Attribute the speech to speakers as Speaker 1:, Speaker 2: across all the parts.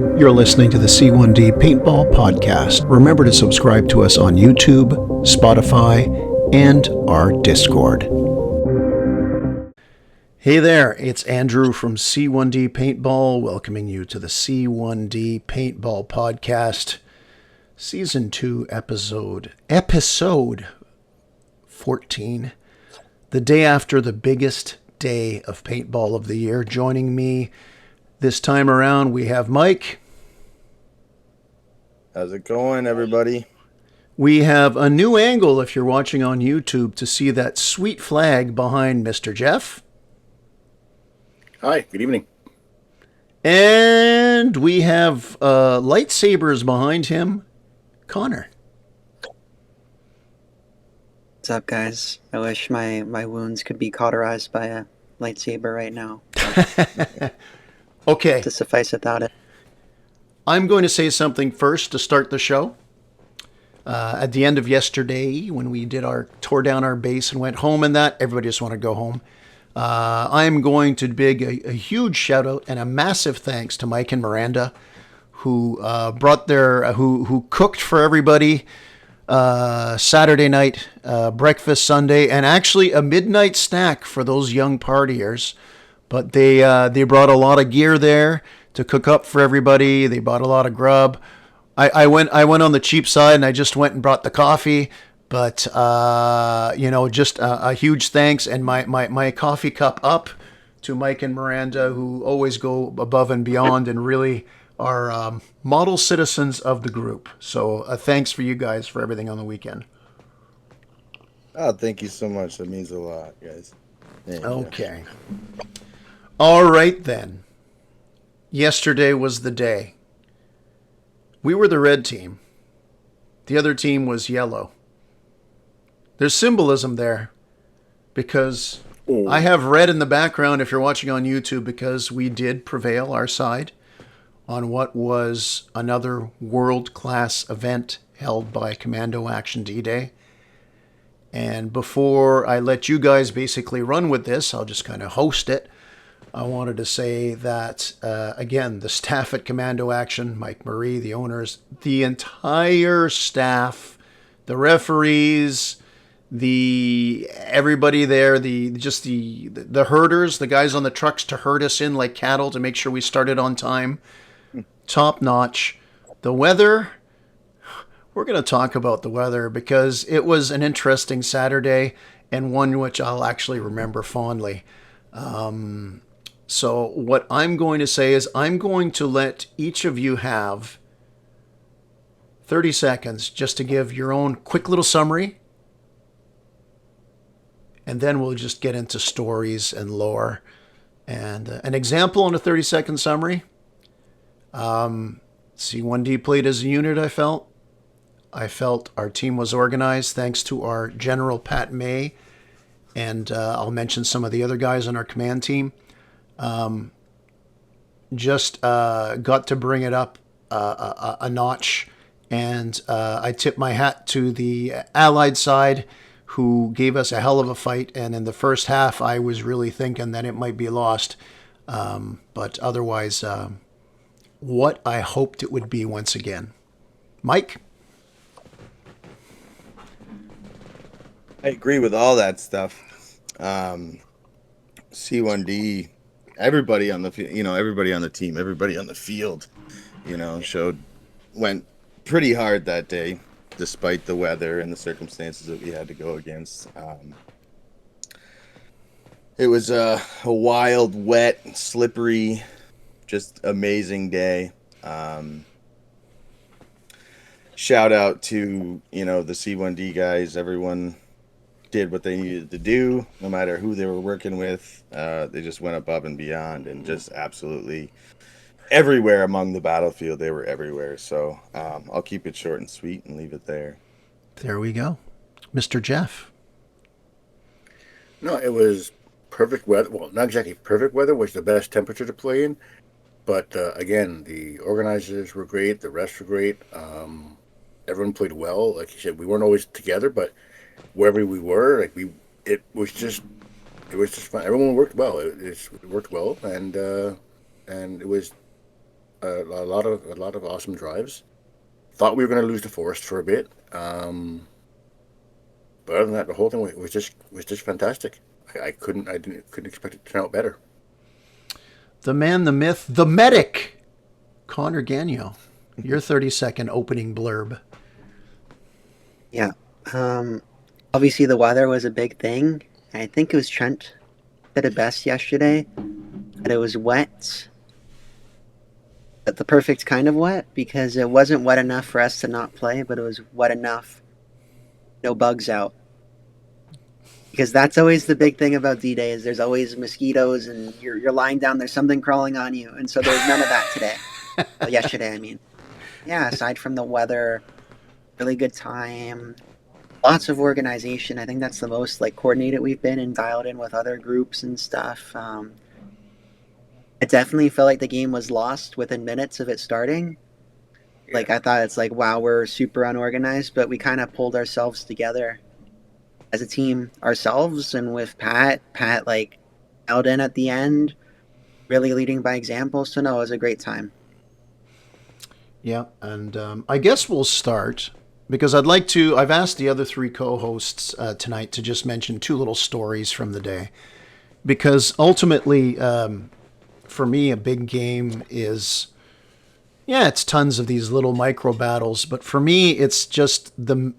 Speaker 1: You're listening to the C1D Paintball Podcast. Remember to subscribe to us on YouTube, Spotify, and our Discord. Hey there, it's Andrew from C1D Paintball, welcoming you to the C1D Paintball Podcast, Season 2, Episode 14, the day after the biggest day of paintball of the year. Joining me this time around, we have Mike.
Speaker 2: How's it going, everybody?
Speaker 1: We have a new angle, if you're watching on YouTube, to see that sweet flag behind Mr. Jeff.
Speaker 3: Hi, good evening.
Speaker 1: And we have lightsabers behind him, Connor.
Speaker 4: What's up, guys? I wish my wounds could be cauterized by a lightsaber right now.
Speaker 1: Okay.
Speaker 4: To suffice without it.
Speaker 1: I'm going to say something first to start the show. At the end of yesterday, when we tore down our base and went home and that, everybody just wanted to go home. I'm going to big a huge shout out and a massive thanks to Mike and Miranda, who who cooked for everybody Saturday night, breakfast Sunday, and actually a midnight snack for those young partiers. But they brought a lot of gear there to cook up for everybody. They bought a lot of grub. I went on the cheap side and I just went and brought the coffee. But just a huge thanks and my coffee cup up to Mike and Miranda, who always go above and beyond and really are model citizens of the group. So thanks for you guys for everything on the weekend.
Speaker 2: Oh, thank you so much. That means a lot, guys.
Speaker 1: Okay. All right, then. Yesterday was the day. We were the red team. The other team was yellow. There's symbolism there because I have red in the background if you're watching on YouTube, because we did prevail our side on what was another world-class event held by Commando Action D-Day. And before I let you guys basically run with this, I'll just kind of host it. I wanted to say that, again, the staff at Commando Action, Mike Marie, the owners, the entire staff, the referees, everybody there, the herders, the guys on the trucks to herd us in like cattle to make sure we started on time. Top notch. The weather, we're going to talk about the weather because it was an interesting Saturday and one which I'll actually remember fondly. So what I'm going to say is I'm going to let each of you have 30 seconds just to give your own quick little summary. And then we'll just get into stories and lore. And an example in a 30-second summary. C1D played as a unit, I felt. I felt our team was organized thanks to our General Pat May. And I'll mention some of the other guys on our command team. Just got to bring it up a notch. And I tip my hat to the Allied side, who gave us a hell of a fight. And in the first half, I was really thinking that it might be lost. But otherwise, what I hoped it would be once again. Mike?
Speaker 2: I agree with all that stuff. C1D, everybody on the team, everybody on the field, went pretty hard that day, despite the weather and the circumstances that we had to go against. It was a wild, wet, slippery, just amazing day. Shout out to, the C1D guys. Everyone did what they needed to do, no matter who they were working with. They just went above and beyond and just absolutely everywhere among the battlefield. They were everywhere. So I'll keep it short and sweet and leave it there.
Speaker 1: There we go. Mr. Jeff.
Speaker 3: No, it was perfect weather. Well, not exactly perfect weather, was the best temperature to play in. But again, the organizers were great. The refs were great. Everyone played well. Like you said, we weren't always together, but wherever we were, it was just fun. Everyone worked well. It worked well, and it was a lot of awesome drives. Thought we were going to lose the forest for a bit, but other than that, the whole thing was just fantastic. Couldn't expect it to turn out better.
Speaker 1: The man, the myth, the medic, Connor Gagnon. Your 30-second opening blurb.
Speaker 4: Yeah. Obviously, the weather was a big thing. I think it was Trent did it best yesterday. That it was wet, but the perfect kind of wet, because it wasn't wet enough for us to not play, but it was wet enough, no bugs out. Because that's always the big thing about D-Day is there's always mosquitoes and you're lying down, there's something crawling on you, and so there's none of that today. Well, yesterday, I mean. Yeah, aside from the weather, really good time, lots of organization. I think that's the most like coordinated we've been and dialed in with other groups and stuff. I definitely felt like the game was lost within minutes of it starting. Like I thought it's like, wow, we're super unorganized, but we kind of pulled ourselves together as a team ourselves, and with Pat like held in at the end, really leading by example. So no, it was a great time.
Speaker 1: Yeah, and I guess we'll start because I've asked the other three co-hosts tonight to just mention two little stories from the day, because ultimately, for me, a big game is, yeah, it's tons of these little micro battles, but for me, it's just the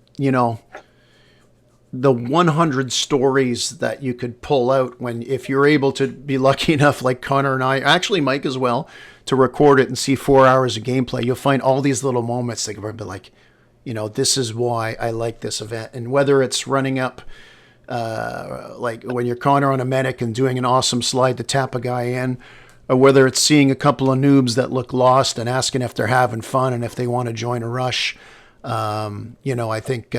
Speaker 1: 100 stories that you could pull out if you're able to be lucky enough, like Connor and I, actually Mike as well, to record it and see 4 hours of gameplay. You'll find all these little moments that could be like, this is why I like this event. And whether it's running up, like when you're Connor on a medic and doing an awesome slide to tap a guy in, or whether it's seeing a couple of noobs that look lost and asking if they're having fun and if they want to join a rush. I think,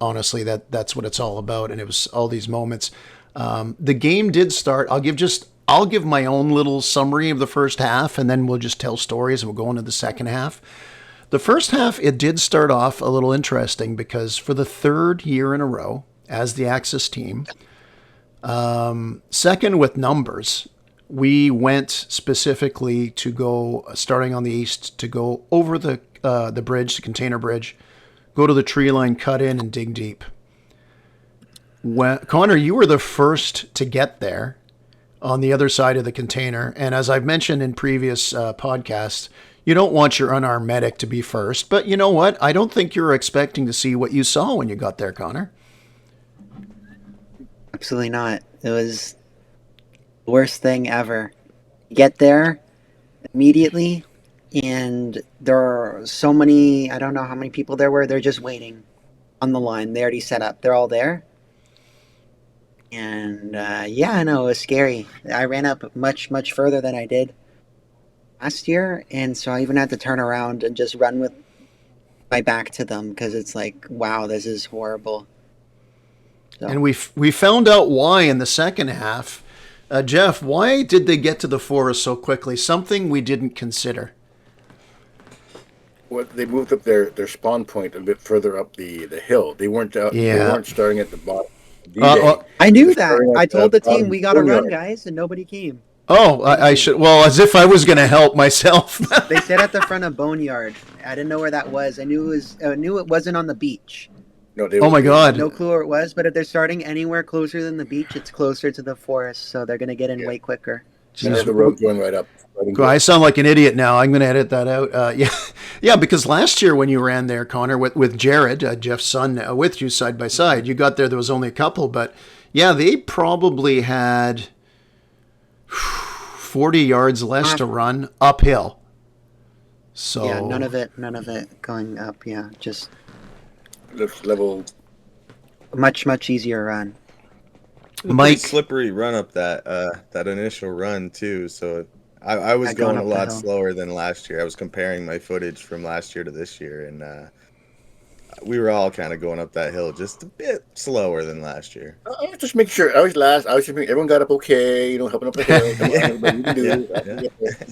Speaker 1: honestly, that's what it's all about. And it was all these moments. The game did start. I'll give my own little summary of the first half, and then we'll just tell stories and we'll go into the second half. The first half, it did start off a little interesting because for the third year in a row as the Axis team, second with numbers, we went specifically to go, starting on the east, to go over the bridge, the container bridge, go to the tree line, cut in, and dig deep. Connor, you were the first to get there on the other side of the container. And as I've mentioned in previous podcasts, you don't want your unarmed medic to be first. But you know what? I don't think you were expecting to see what you saw when you got there, Connor.
Speaker 4: Absolutely not. It was the worst thing ever. Get there immediately, and there are so many, I don't know how many people there were. They're just waiting on the line. They already set up. They're all there. And yeah, I know, it was scary. I ran up much, much further than I did last year. And so I even had to turn around and just run with my back to them because it's like, wow, this is horrible. So.
Speaker 1: And we found out why in the second half. Jeff, why did they get to the forest so quickly? Something we didn't consider.
Speaker 3: Well, they moved up their spawn point a bit further up the hill. They weren't out. Yeah. They weren't starting at the bottom.
Speaker 4: I knew that. I told the team we got to run, guys, and nobody came.
Speaker 1: Oh, I should. Well, as if I was going to help myself.
Speaker 4: They said at the front of Boneyard. I didn't know where that was. I knew it wasn't on the beach.
Speaker 3: No,
Speaker 1: oh my God!
Speaker 4: No clue where it was. But if they're starting anywhere closer than the beach, it's closer to the forest, so they're going to get in way quicker.
Speaker 3: There's the road going right up.
Speaker 1: I sound like an idiot now. I'm going to edit that out. Yeah, because last year when you ran there, Connor, with Jared, Jeff's son, with you side by side, you got there was only a couple. But yeah, they probably had 40 yards less to run uphill. So
Speaker 4: yeah, none of it going up. Yeah, just
Speaker 3: level.
Speaker 4: Much easier run.
Speaker 2: Mike, slippery run up that initial run too. So I was going a lot slower than last year. I was comparing my footage from last year to this year, and we were all kind of going up that hill just a bit slower than last year.
Speaker 3: I was just making sure. I was just making everyone got up okay. Helping up the hill. Come on, everybody, you can do it.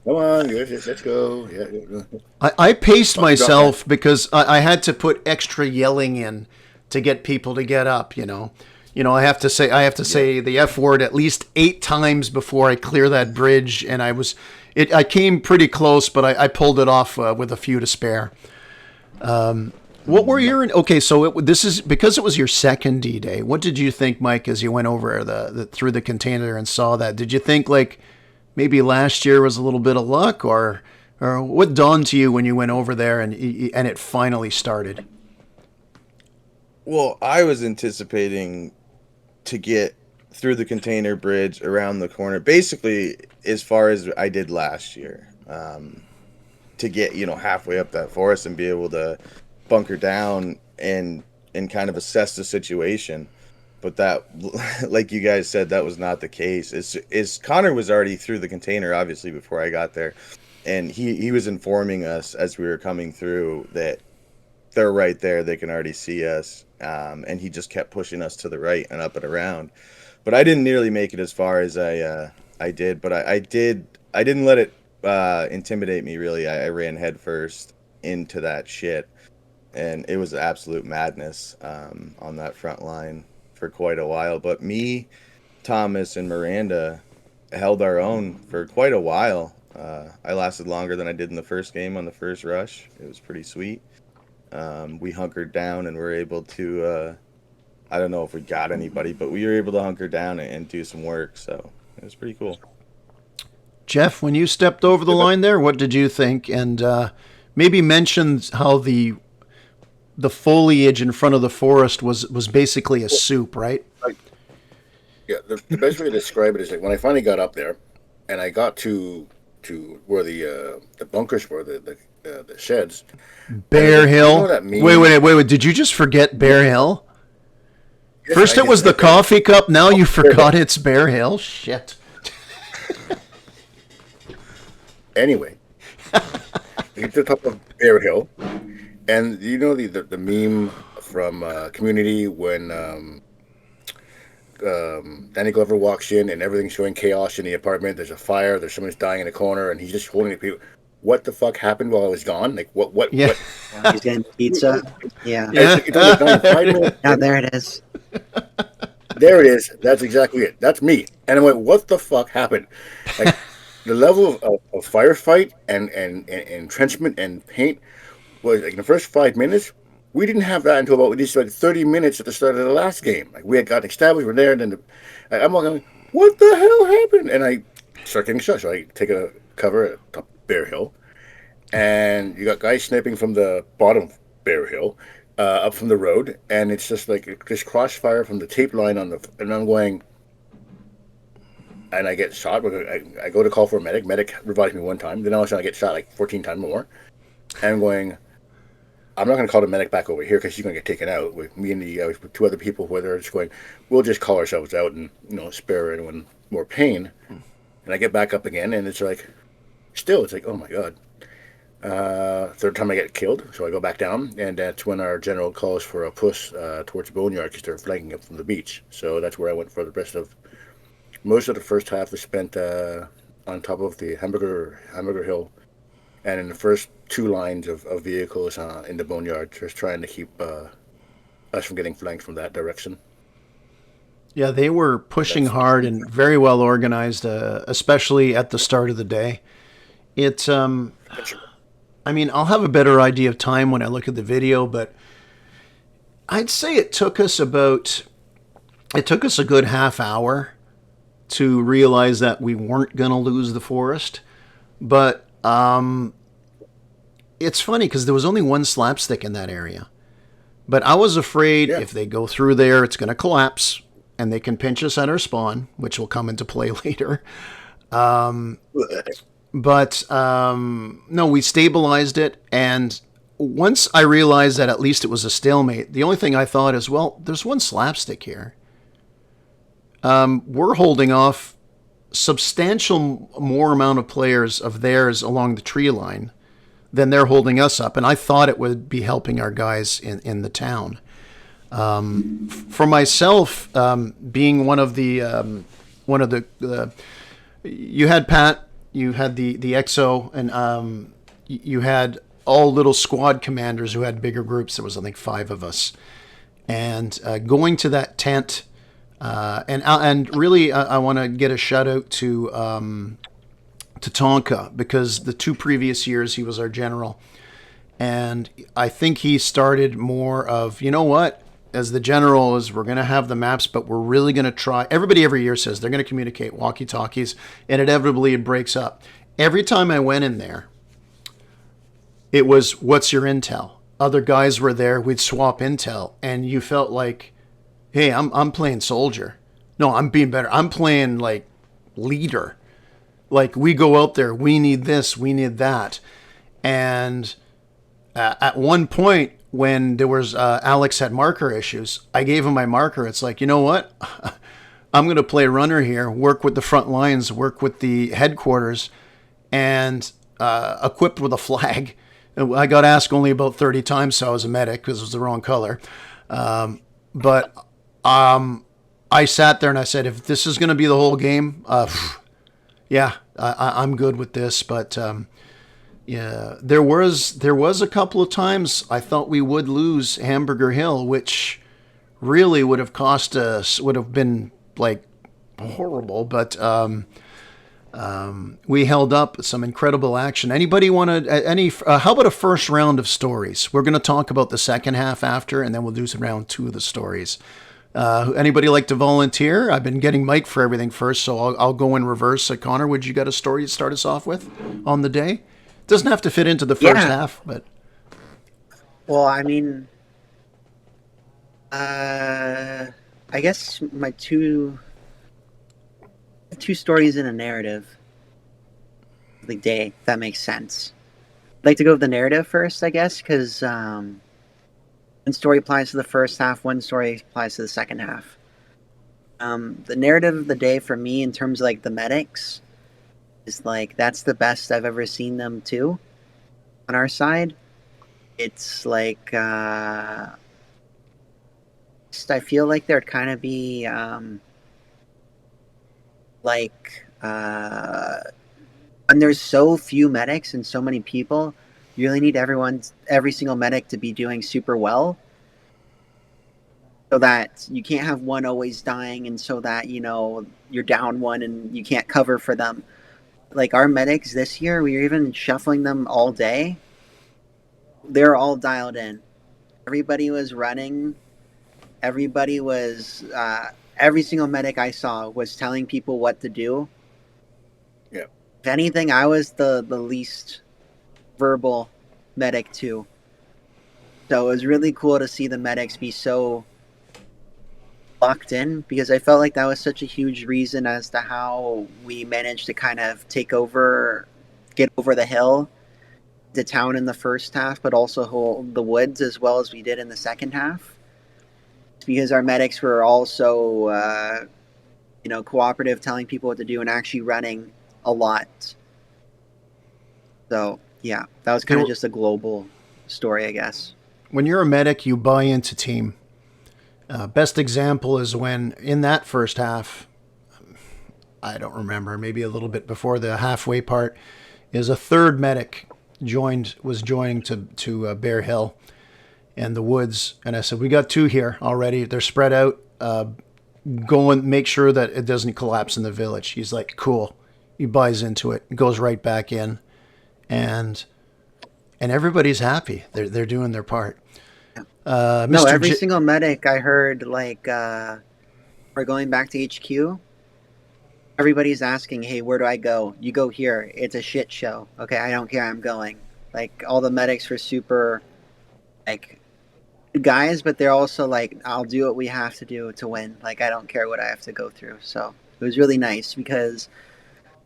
Speaker 3: Come on, let's go. Yeah.
Speaker 1: I paced myself because I had to put extra yelling in to get people to get up. I have to say the F word at least 8 times before I clear that bridge, and I came pretty close, but I pulled it off with a few to spare. What were your okay? So this is because it was your second D-Day. What did you think, Mike, as you went over through the container and saw that? Did you think like maybe last year was a little bit of luck, or what dawned to you when you went over there and it finally started?
Speaker 2: Well, I was anticipating to get through the container bridge around the corner, basically as far as I did last year, to get halfway up that forest and be able to bunker down and kind of assess the situation. But that, like you guys said, that was not the case. Is Connor was already through the container, obviously, before I got there, and he was informing us as we were coming through that they're right there, they can already see us, and he just kept pushing us to the right and up and around. But I didn't nearly make it as far as I did, but I didn't let it intimidate me, really. I ran headfirst into that shit, and it was absolute madness on that front line for quite a while. But me, Thomas, and Miranda held our own for quite a while. I lasted longer than I did in the first game on the first rush. It was pretty sweet. We hunkered down and were able to, I don't know if we got anybody, but we were able to hunker down and do some work. So it was pretty cool.
Speaker 1: Jeff, when you stepped over the line there, what did you think? And maybe mention how the foliage in front of the forest was basically a soup, right?
Speaker 3: Yeah, the best way to describe it is like when I finally got up there, and I got to where the bunkers were, the sheds.
Speaker 1: Bear Hill.
Speaker 3: You know
Speaker 1: Wait. Did you just forget Bear Hill?
Speaker 3: Yes,
Speaker 1: First it was the coffee cup. Now you forgot it's Bear Hill. Shit.
Speaker 3: Anyway, you get to the top of Bear Hill, and you know the meme from Community when Danny Glover walks in and everything's showing chaos in the apartment. There's a fire. There's someone's dying in a corner, and he's just holding it. What the fuck happened while I was gone? Like what?
Speaker 1: Yeah.
Speaker 3: What?
Speaker 4: He's getting pizza. Yeah.
Speaker 3: It's only done in 5 minutes.
Speaker 4: Yeah, there it is.
Speaker 3: There it is. That's exactly it. That's me. And I went, what the fuck happened? Like the level of firefight and entrenchment and paint was like in the first 5 minutes. We didn't have that until about just like 30 minutes at the start of the last game. Like we had gotten established, we're there, and then I'm like, what the hell happened? And I start getting shot. So I take a cover at top Bear Hill, and you got guys sniping from the bottom of Bear Hill, up from the road, and it's just like this crossfire from the tape line and I'm going, and I get shot. I go to call for a medic. Medic revives me one time. Then all of a sudden I get shot like 14 times more, and I'm going, I'm not going to call the medic back over here because she's going to get taken out. With me and with two other people who are just going, we'll just call ourselves out and spare anyone more pain. And I get back up again, and it's like, still, it's like, oh my god. Third time I get killed, so I go back down, and that's when our general calls for a push towards Boneyard because they're flanking up from the beach. So that's where I went for the rest of most of the first half was spent on top of the Hamburger Hill, and in the first 2 lines of vehicles in the Boneyard, just trying to keep us from getting flanked from that direction.
Speaker 1: Yeah, they were pushing hard and very well organized, especially at the start of the day. I mean, I'll have a better idea of time when I look at the video, but I'd say it took us a good half hour to realize that we weren't going to lose the forest. But it's funny because there was only one slapstick in that area. But I was afraid if they go through there, it's going to collapse and they can pinch us at our spawn, which will come into play later. But no, we stabilized it. And once I realized that at least it was a stalemate, the only thing I thought is, well, there's one slapstick here. We're holding off substantial more amount of players of theirs along the tree line than they're holding us up. And I thought it would be helping our guys in the town. For myself, being one of the you had Pat, you had the XO, and you had all little squad commanders who had bigger groups. There was, I think, 5 of us. And going to that tent, and really, I want to get a shout out to Tatanka, because the 2 previous years he was our general. And I think he started more of, you know what, as the general is, we're going to have the maps, but we're really going to try. Everybody every year says they're going to communicate walkie-talkies, and inevitably it breaks up. Every time I went in there, it was, what's your intel? Other guys were there, we'd swap intel, and you felt like, hey, I'm playing soldier. No, I'm being better. I'm playing like leader. Like, we go out there, we need this, we need that. And at one point, when there was Alex had marker issues, I gave him my marker. It's like, you know what? I'm going to play runner here, work with the front lines, work with the headquarters, and equipped with a flag. I got asked only about 30 times, so I was a medic because it was the wrong color. But I sat there and I said, if this is going to be the whole game, yeah, I'm good with this. But yeah, there was a couple of times I thought we would lose Hamburger Hill, which really would have cost us, would have been like horrible. But we held up some incredible action. Anybody want to, how about a first round of stories? We're going to talk about the second half after, and then we'll do some round 2 of the stories. Anybody like to volunteer? I've been getting Mike for everything first, so I'll go in reverse. Connor, would you got a story to start us off with on the day? Doesn't have to fit into the first half, but.
Speaker 4: Well, I mean, I guess my two stories in a narrative. The day, if that makes sense. I'd like to go with the narrative first, I guess, because one story applies to the first half, one story applies to the second half. The narrative of the day for me, in terms of like the medics, is like that's the best I've ever seen them do on our side. It's like I feel like there'd kind of be when there's so few medics and so many people, you really need every single medic to be doing super well, so that you can't have one always dying, and so that, you know, you're down one and you can't cover for them. Like our medics this year, we were even shuffling them all day. They're all dialed in. Everybody was running. Everybody was, every single medic I saw was telling people what to do.
Speaker 3: Yeah.
Speaker 4: If anything, I was the least verbal medic too. So it was really cool to see the medics be so locked in, because I felt like that was such a huge reason as to how we managed to kind of get over the hill, the town in the first half, but also hold the woods as well as we did in the second half. It's because our medics were also, cooperative, telling people what to do, and actually running a lot. So yeah, that was kind of just a global story, I guess.
Speaker 1: When you're a medic, you buy into team. Best example is when in that first half, I don't remember, maybe a little bit before the halfway part, is a third medic was joining to Bear Hill and the woods, and I said, we got 2 here already. They're spread out. Go and make sure that it doesn't collapse in the village. He's like, cool. He buys into it, goes right back in, and everybody's happy. They're doing their part.
Speaker 4: No, every single medic I heard, like, we're going back to HQ. Everybody's asking, hey, where do I go? You go here. It's a shit show. Okay, I don't care. I'm going. Like, all the medics were super, like, good guys, but they're also like, I'll do what we have to do to win. Like, I don't care what I have to go through. So it was really nice because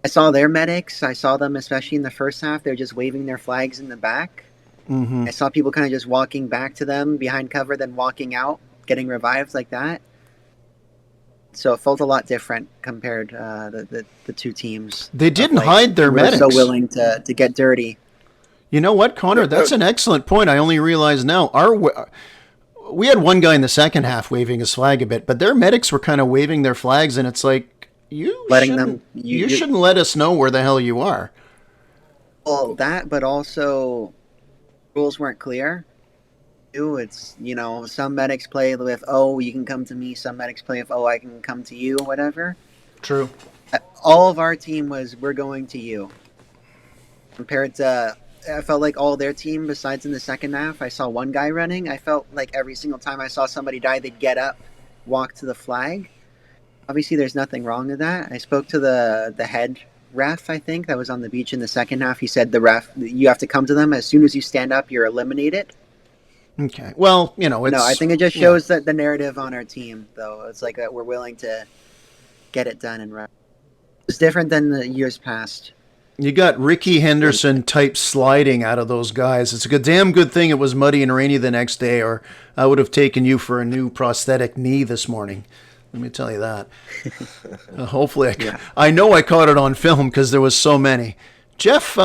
Speaker 4: I saw their medics. I saw them, especially in the first half. They're just waving their flags in the back.
Speaker 1: Mm-hmm.
Speaker 4: I saw people kind of just walking back to them behind cover, then walking out, getting revived like that. So it felt a lot different compared to the 2 teams.
Speaker 1: They didn't hide their medics.
Speaker 4: Were so willing to get dirty.
Speaker 1: You know what, Connor? That's an excellent point. I only realize now. We had one guy in the second half waving his flag a bit, but their medics were kind of waving their flags, and it's like, you shouldn't let us know where the hell you are.
Speaker 4: Well, that, but also rules weren't clear. It's, some medics play with, oh, you can come to me. Some medics play with, oh, I can come to you, whatever.
Speaker 1: True.
Speaker 4: All of our team was, we're going to you. compared to I felt like all their team besides in the second half, I saw one guy running. I felt like every single time I saw somebody die, they'd get up, walk to the flag. Obviously, there's nothing wrong with that. I spoke to the head ref, I think, that was on the beach in the second half. He said the ref, you have to come to them as soon as you stand up, you're eliminated.
Speaker 1: Okay. Well, you know, it's.
Speaker 4: No, I think it just shows that the narrative on our team, though. It's like we're willing to get it done and run. It's different than the years past.
Speaker 1: You got Ricky Henderson type sliding out of those guys. It's a damn good thing it was muddy and rainy the next day, or I would have taken you for a new prosthetic knee this morning. Let me tell you that. Hopefully, I know I caught it on film because there was so many. Jeff,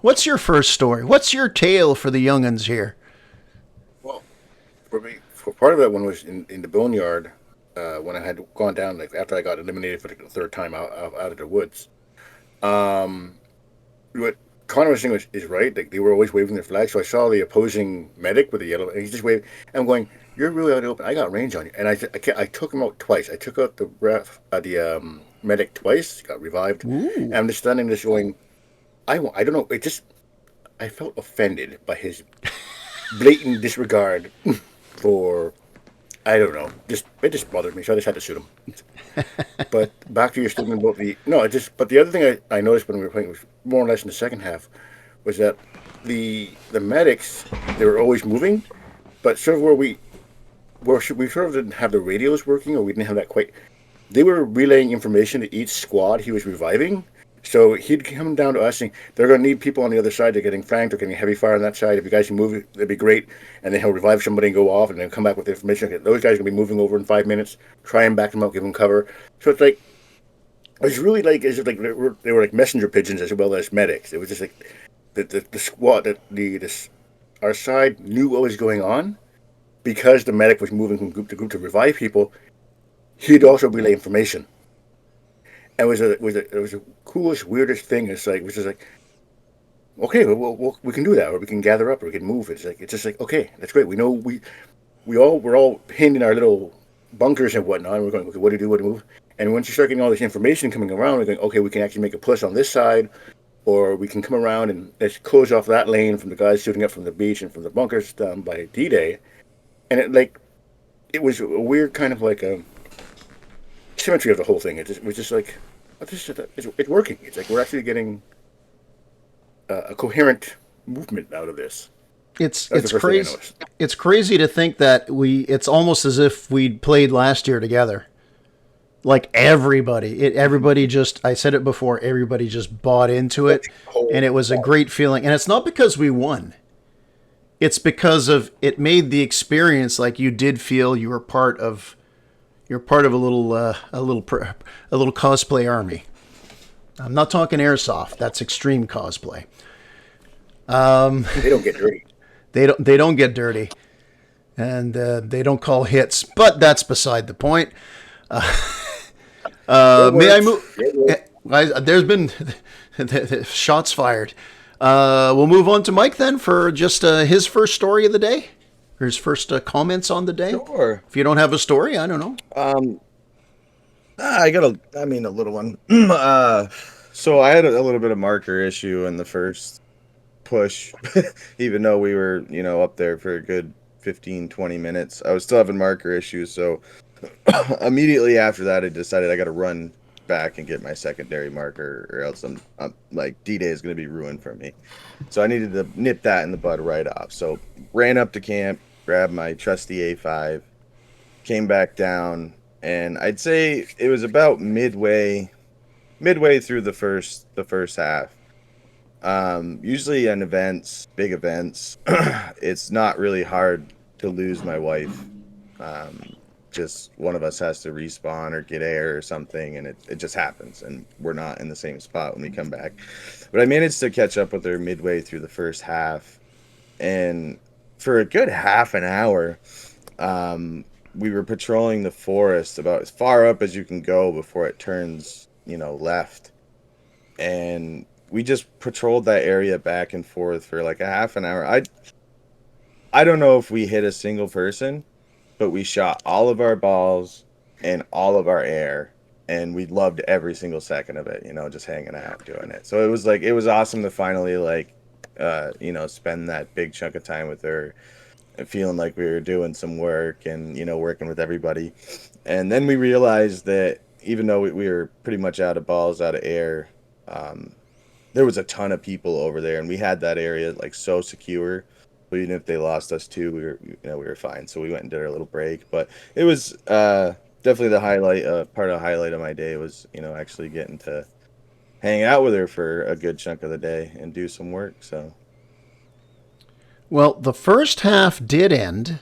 Speaker 1: what's your first story? What's your tale for the young'uns here?
Speaker 3: Well, for me, for part of that one was in the boneyard when I had gone down, like after I got eliminated for the third time out of the woods. What Connor was saying is right. Like they were always waving their flag. So I saw the opposing medic with the yellow, and he just waved. I'm going, "You're really out open. I got range on you." And I took him out twice. I took out the medic twice. Got revived.
Speaker 1: Ooh.
Speaker 3: And I'm just standing there going, I don't know. I felt offended by his blatant disregard for. I don't know. It just bothered me, so I just had to shoot him. But back to your statement about But the other thing I noticed when we were playing was more or less in the second half was that the medics, they were always moving, but sort of we sort of didn't have the radios working, or we didn't have that quite. They were relaying information to each squad he was reviving. So he'd come down to us saying, they're going to need people on the other side. They're getting flanked. They're getting heavy fire on that side. If you guys can move, that'd be great. And then he'll revive somebody and go off and then come back with the information. Those guys are going to be moving over in 5 minutes. Try and back them up, give them cover. So it's like, it was really like, they were like messenger pigeons as well as medics. It was just like the squad, our side knew what was going on because the medic was moving from group to group to revive people. He'd also relay information. And it was the coolest, weirdest thing. It's like, okay, we can do that, or we can gather up, or we can move. It's just like, okay, that's great. We know we're all pinned in our little bunkers and whatnot. And we're going, okay, what do you do? What do you move? And once you start getting all this information coming around, we're going, okay, we can actually make a push on this side, or we can come around and let's close off that lane from the guys shooting up from the beach and from the bunkers down by D-Day. And it was a weird kind of like a symmetry of the whole thing. It was just like, it's working. It's like we're actually getting a coherent movement out of this.
Speaker 1: It's crazy. It's crazy to think that it's almost as if we'd played last year together. Like everybody just, I said it before, everybody just bought into it, and it was a great feeling. And it's not because we won. It's because of it made the experience like you did feel you were part of. You're part of a little cosplay army. I'm not talking airsoft. That's extreme cosplay.
Speaker 3: They don't get dirty.
Speaker 1: They don't get dirty, and they don't call hits. But that's beside the point. May I move? There's been shots fired. We'll move on to Mike then for just his first story of the day. Or his first comments on the day.
Speaker 2: Sure.
Speaker 1: If you don't have a story, I don't know.
Speaker 2: I got a little one. So I had a little bit of marker issue in the first push, even though we were, up there for a good 15, 20 minutes. I was still having marker issues. So immediately after that, I decided I got to run back and get my secondary marker, or else I'm like D-Day is going to be ruined for me. So I needed to nip that in the bud right off. So ran up to camp, grabbed my trusty A5, came back down, and I'd say it was about midway through the first half. Usually in big events, it's not really hard to lose my wife. Just one of us has to respawn or get air or something, and it just happens, and we're not in the same spot when we come back. But I managed to catch up with her midway through the first half, and for a good half an hour, we were patrolling the forest about as far up as you can go before it turns, left. And we just patrolled that area back and forth for like a half an hour. I don't know if we hit a single person, but we shot all of our balls and all of our air and we loved every single second of it, just hanging out doing it. So it was awesome to finally spend that big chunk of time with her, and feeling like we were doing some work and working with everybody. And then we realized that even though we were pretty much out of balls, out of air, there was a ton of people over there, and we had that area like so secure. But even if they lost us too, we were fine. So we went and did our little break. But it was definitely the highlight. Part of the highlight of my day was actually getting to hang out with her for a good chunk of the day and do some work. So.
Speaker 1: Well, the first half did end,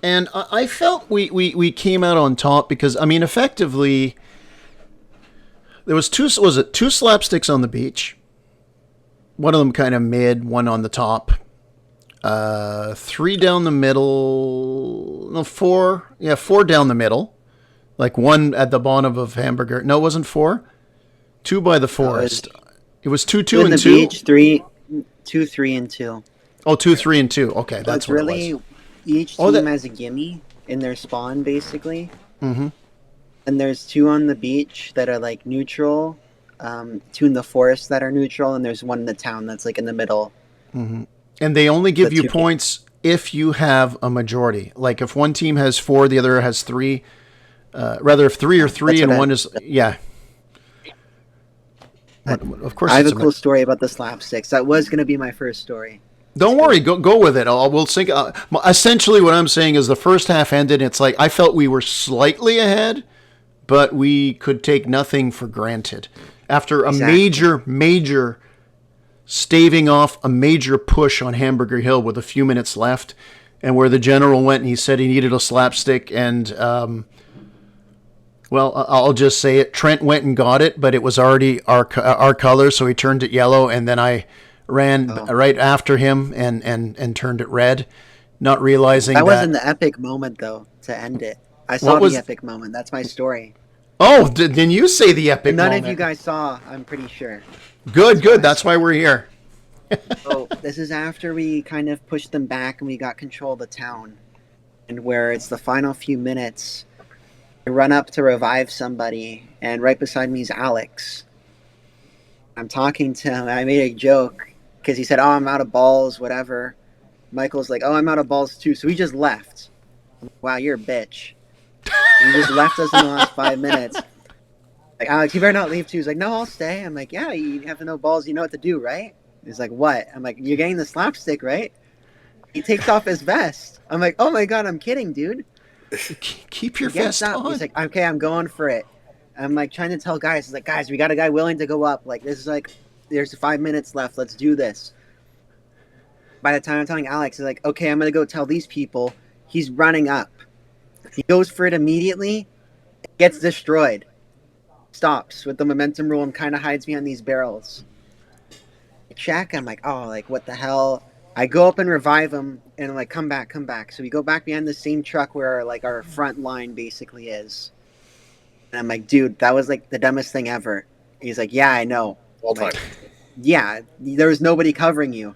Speaker 1: and I felt we came out on top because, I mean, effectively, there was two slapsticks on the beach. One of them kind of mid, one on the top. 3 down the middle. No, 4. Yeah, 4 down the middle. Like one at the bottom of Hamburger. No, it wasn't 4. 2 by the forest. It was 2, 2, and 2.
Speaker 4: Beach, 3, 2, 3, and 2.
Speaker 1: Oh, 2, 3, and 2. Okay, that's what
Speaker 4: really,
Speaker 1: it was.
Speaker 4: Each team has a gimme in their spawn, basically.
Speaker 1: Mm-hmm.
Speaker 4: And there's 2 on the beach that are like neutral, 2 in the forest that are neutral, and there's 1 in the town that's like in the middle.
Speaker 1: Mm-hmm. And they only give you points if you have a majority. Like if one team has 4, the other has 3. Rather, if 3 or 3 and one is yeah. Of course,
Speaker 4: I have a cool story about the slapsticks. That was going to be my first story.
Speaker 1: Don't worry, go with it. We'll sync. Essentially, what I'm saying is the first half ended. It's like I felt we were slightly ahead, but we could take nothing for granted after a major staving off a major push on Hamburger Hill with a few minutes left, and where the general went and he said he needed a slapstick, and well, I'll just say it. Trent went and got it, but it was already our color, so he turned it yellow, and then I ran right after him and turned it red, not realizing that
Speaker 4: wasn't the epic moment though to end it. I saw the epic moment. That's my story.
Speaker 1: Oh, didn't you say the epic moment?
Speaker 4: None of you guys saw, I'm pretty sure.
Speaker 1: Good. That's why we're here.
Speaker 4: So this is after we kind of pushed them back and we got control of the town, and where it's the final few minutes. I run up to revive somebody, and right beside me is Alex. I'm talking to him. I made a joke because he said, "Oh, I'm out of balls, whatever." Michael's like, "Oh, I'm out of balls too." So he just left. I'm like, wow, you're a bitch. He just left us in the last 5 minutes. Like, Alex, you better not leave too. He's like, "No, I'll stay." I'm like, "Yeah, you have no balls. You know what to do, right?" He's like, "What?" I'm like, "You're getting the slapstick, right?" He takes off his vest. I'm like, "Oh my God, I'm kidding, dude."
Speaker 1: Keep your vest on.
Speaker 4: He's like, "Okay, I'm going for it." I'm like trying to tell guys, like, "Guys, we got a guy willing to go up. Like, this is like, there's 5 minutes left. Let's do this." By the time I'm telling Alex, he's like, "Okay, I'm going to go tell these people." He's running up. He goes for it immediately, gets destroyed. Stops with the momentum rule and kind of hides behind these barrels. I check, I'm like, oh, like, what the hell? I go up and revive him, and I'm like, come back. So we go back behind the same truck where, like, our front line basically is. And I'm like, dude, that was, like, the dumbest thing ever. He's like, yeah, I know.
Speaker 3: All time.
Speaker 4: Yeah, there was nobody covering you.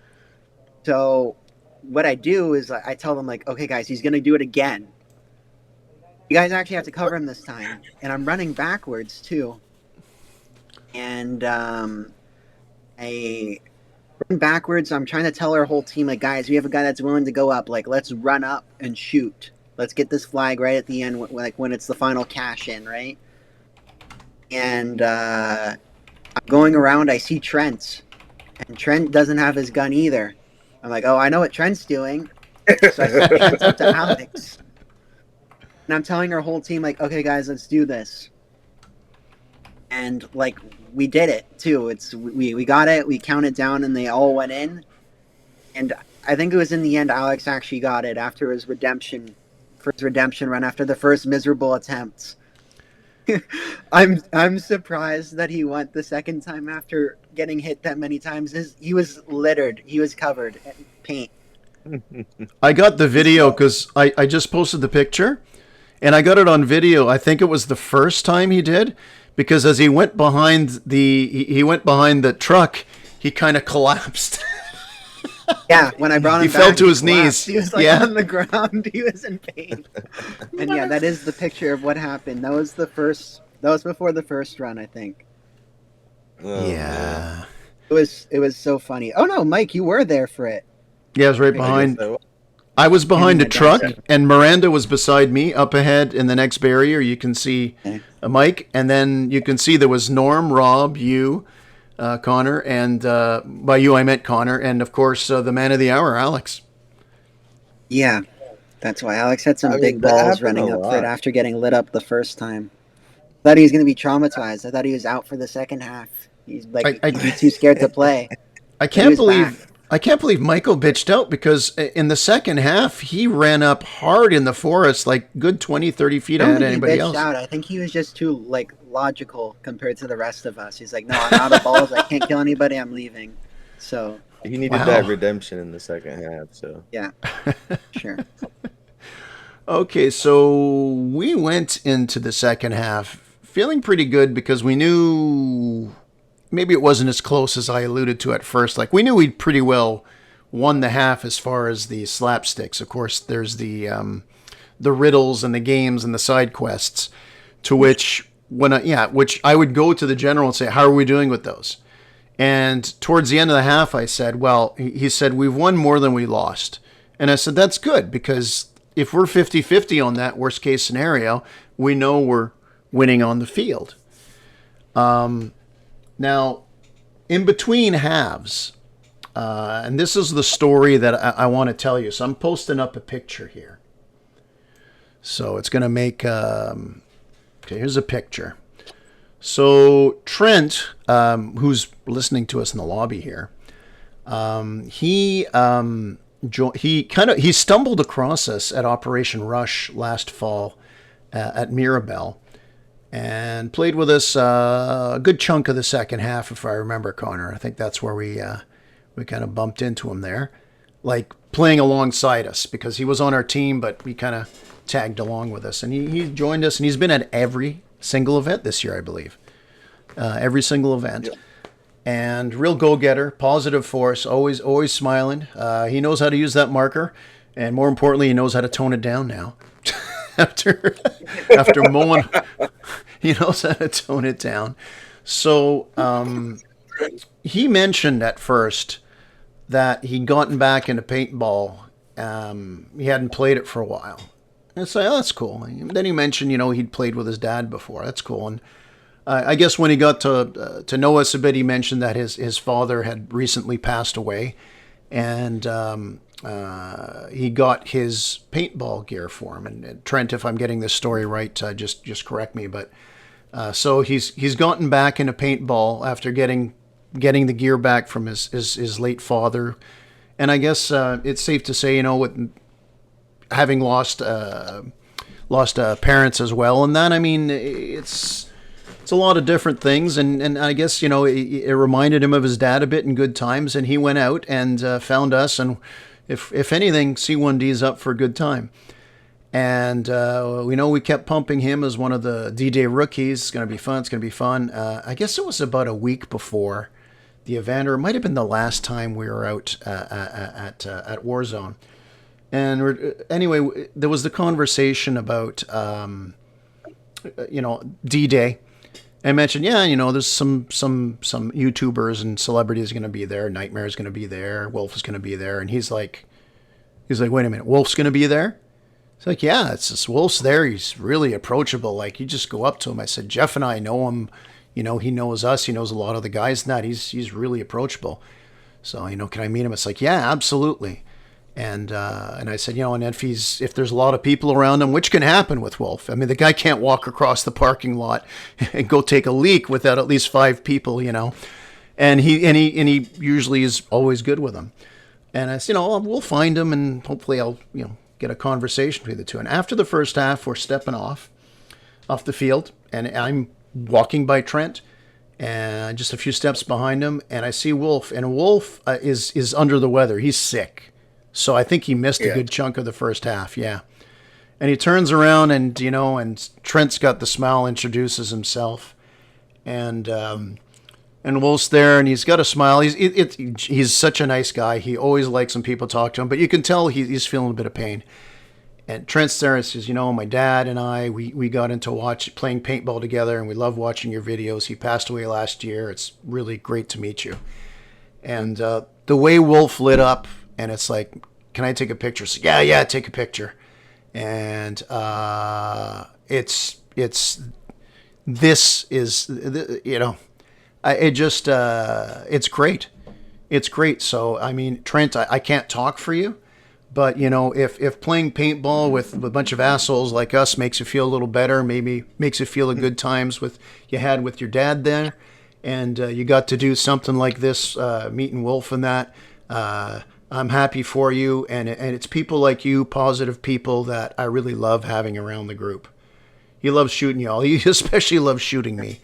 Speaker 4: So what I do is I tell them, like, okay, guys, he's going to do it again. You guys actually have to cover him this time. And I'm running backwards, too. And I run backwards. I'm trying to tell our whole team, like, guys, we have a guy that's willing to go up. Like, let's run up and shoot. Let's get this flag right at the end, like when it's the final cash in, right? And I'm going around. I see Trent. And Trent doesn't have his gun either. I'm like, oh, I know what Trent's doing. So I send Trent up to Alex. And I'm telling our whole team, like, okay, guys, let's do this. And, like, we did it, too. We got it, we counted down, and they all went in. And I think it was in the end Alex actually got it after his redemption run, after the first miserable attempts. I'm surprised that he went the second time after getting hit that many times. He was littered. He was covered in paint.
Speaker 1: I got the video because I just posted the picture, and I got it on video. I think it was the first time he did, because as he went behind the truck, he kind of collapsed.
Speaker 4: Yeah, when I brought him
Speaker 1: he
Speaker 4: back,
Speaker 1: fell to his knees.
Speaker 4: He was like on the ground. He was in pain. And yeah, that is the picture of what happened. That was the first That was before the first run, I think.
Speaker 2: Oh, man.
Speaker 1: Yeah.
Speaker 4: It was so funny. Oh no, Mike, you were there for it.
Speaker 1: Yeah, I was right
Speaker 2: I guess
Speaker 1: behind.
Speaker 2: I was.
Speaker 1: I was behind a
Speaker 4: my
Speaker 1: truck,
Speaker 4: dad.
Speaker 1: and Miranda was beside me up ahead in the next barrier. You can see
Speaker 4: Okay.
Speaker 1: Mike, and then you can see there was Norm, Rob, you, Connor, and by you I meant Connor, and of course the man of the hour, Alex.
Speaker 4: Yeah, that's why Alex had some
Speaker 2: I mean,
Speaker 4: big
Speaker 2: that
Speaker 4: balls
Speaker 2: happened a
Speaker 4: running up for it
Speaker 2: lot.
Speaker 4: after getting lit up the first time. Thought he was going to be traumatized. I thought he was out for the second half. He's like
Speaker 1: I
Speaker 4: he'd be too scared to play.
Speaker 1: I
Speaker 4: But he
Speaker 1: can't
Speaker 4: was
Speaker 1: believe
Speaker 4: back.
Speaker 1: I can't believe Michael bitched out because in the second half he ran up hard in the forest, like good 20, 30 feet
Speaker 4: I don't
Speaker 1: ahead of
Speaker 4: think he
Speaker 1: anybody
Speaker 4: bitched
Speaker 1: else.
Speaker 4: out. I think he was just too like logical compared to the rest of us. He's like, no, I'm out of balls. I can't kill anybody. I'm leaving. So
Speaker 2: He needed
Speaker 1: Wow.
Speaker 2: that redemption in the second half. So
Speaker 4: yeah, sure.
Speaker 1: Okay, so we went into the second half feeling pretty good because we knew maybe it wasn't as close as I alluded to at first. Like we knew we'd pretty well won the half as far as the slapsticks. Of course, there's the riddles and the games and the side quests, to which which I would go to the general and say, "How are we doing with those?" And towards the end of the half, I said, "Well," he said, "we've won more than we lost," and I said, "That's good because if we're 50-50 on that worst case scenario, we know we're winning on the field." Now, in between halves, and this is the story that I want to tell you. So I'm posting up a picture here. So it's going to make. Okay, here's a picture. So Trent, who's listening to us in the lobby here, he stumbled across us at Operation Rush last fall at Mirabel, and played with us a good chunk of the second half, if I remember, Connor. I think that's where we kind of bumped into him there, like playing alongside us because he was on our team, but we kind of tagged along with us, and he joined us, and he's been at every single event this year, I believe, every single event.
Speaker 2: Yep.
Speaker 1: And real go-getter, positive force, always smiling. He knows how to use that marker, and more importantly, he knows how to tone it down now. after mowing, he knows how to tone it down. So he mentioned at first that he'd gotten back into paintball. He hadn't played it for a while. And I said, "Oh, that's cool." And then he mentioned, he'd played with his dad before. That's cool. And I guess when he got to know us a bit, he mentioned that his father had recently passed away, and he got his paintball gear for him. And Trent, if I'm getting this story right, just correct me. But so he's gotten back into paintball after getting the gear back from his late father, and I guess it's safe to say, with having lost parents as well, and that, I mean, it's a lot of different things, and I guess it reminded him of his dad a bit in good times, and he went out and found us, and if anything, C1D's up for a good time. And we kept pumping him as one of the D-Day rookies. It's going to be fun. It's going to be fun. I guess it was about a week before the event, or it might have been the last time we were out at Warzone. And anyway, there was the conversation about D-Day. I mentioned, there's some YouTubers and celebrities going to be there. Nightmare's going to be there. Wolf is going to be there. And he's like, wait a minute, Wolf's going to be there? It's like, yeah, it's this Wolf's there. He's really approachable. Like, you just go up to him. I said, Jeff and I know him. He knows us. He knows a lot of the guys. And that he's really approachable. So, can I meet him? It's like, yeah, absolutely. And I said, and if there's a lot of people around him, which can happen with Wolf. I mean, the guy can't walk across the parking lot and go take a leak without at least 5 people, And he usually is always good with them. And I said, we'll find him, and hopefully I'll get a conversation between the two. And after the first half, we're stepping off the field, and I'm walking by Trent, and just a few steps behind him, and I see Wolf, and Wolf is under the weather. He's sick. So I think he missed a good chunk of the first half, yeah. And he turns around, and and Trent's got the smile, introduces himself, and Wolf's there, and he's got a smile. He's such a nice guy. He always likes when people talk to him, but you can tell he's feeling a bit of pain. And Trent Starr says, my dad and I, we got into playing paintball together, and we love watching your videos. He passed away last year. It's really great to meet you. And the way Wolf lit up, and it's like, can I take a picture? So, yeah, take a picture. And it's great. It's great. So, I mean, Trent, I can't talk for you. But, if playing paintball with a bunch of assholes like us makes you feel a little better, maybe makes you feel the good times you had with your dad there, and you got to do something like this, meeting Wolf and that, I'm happy for you. And it's people like you, positive people, that I really love having around the group. He loves shooting y'all. He especially loves shooting me.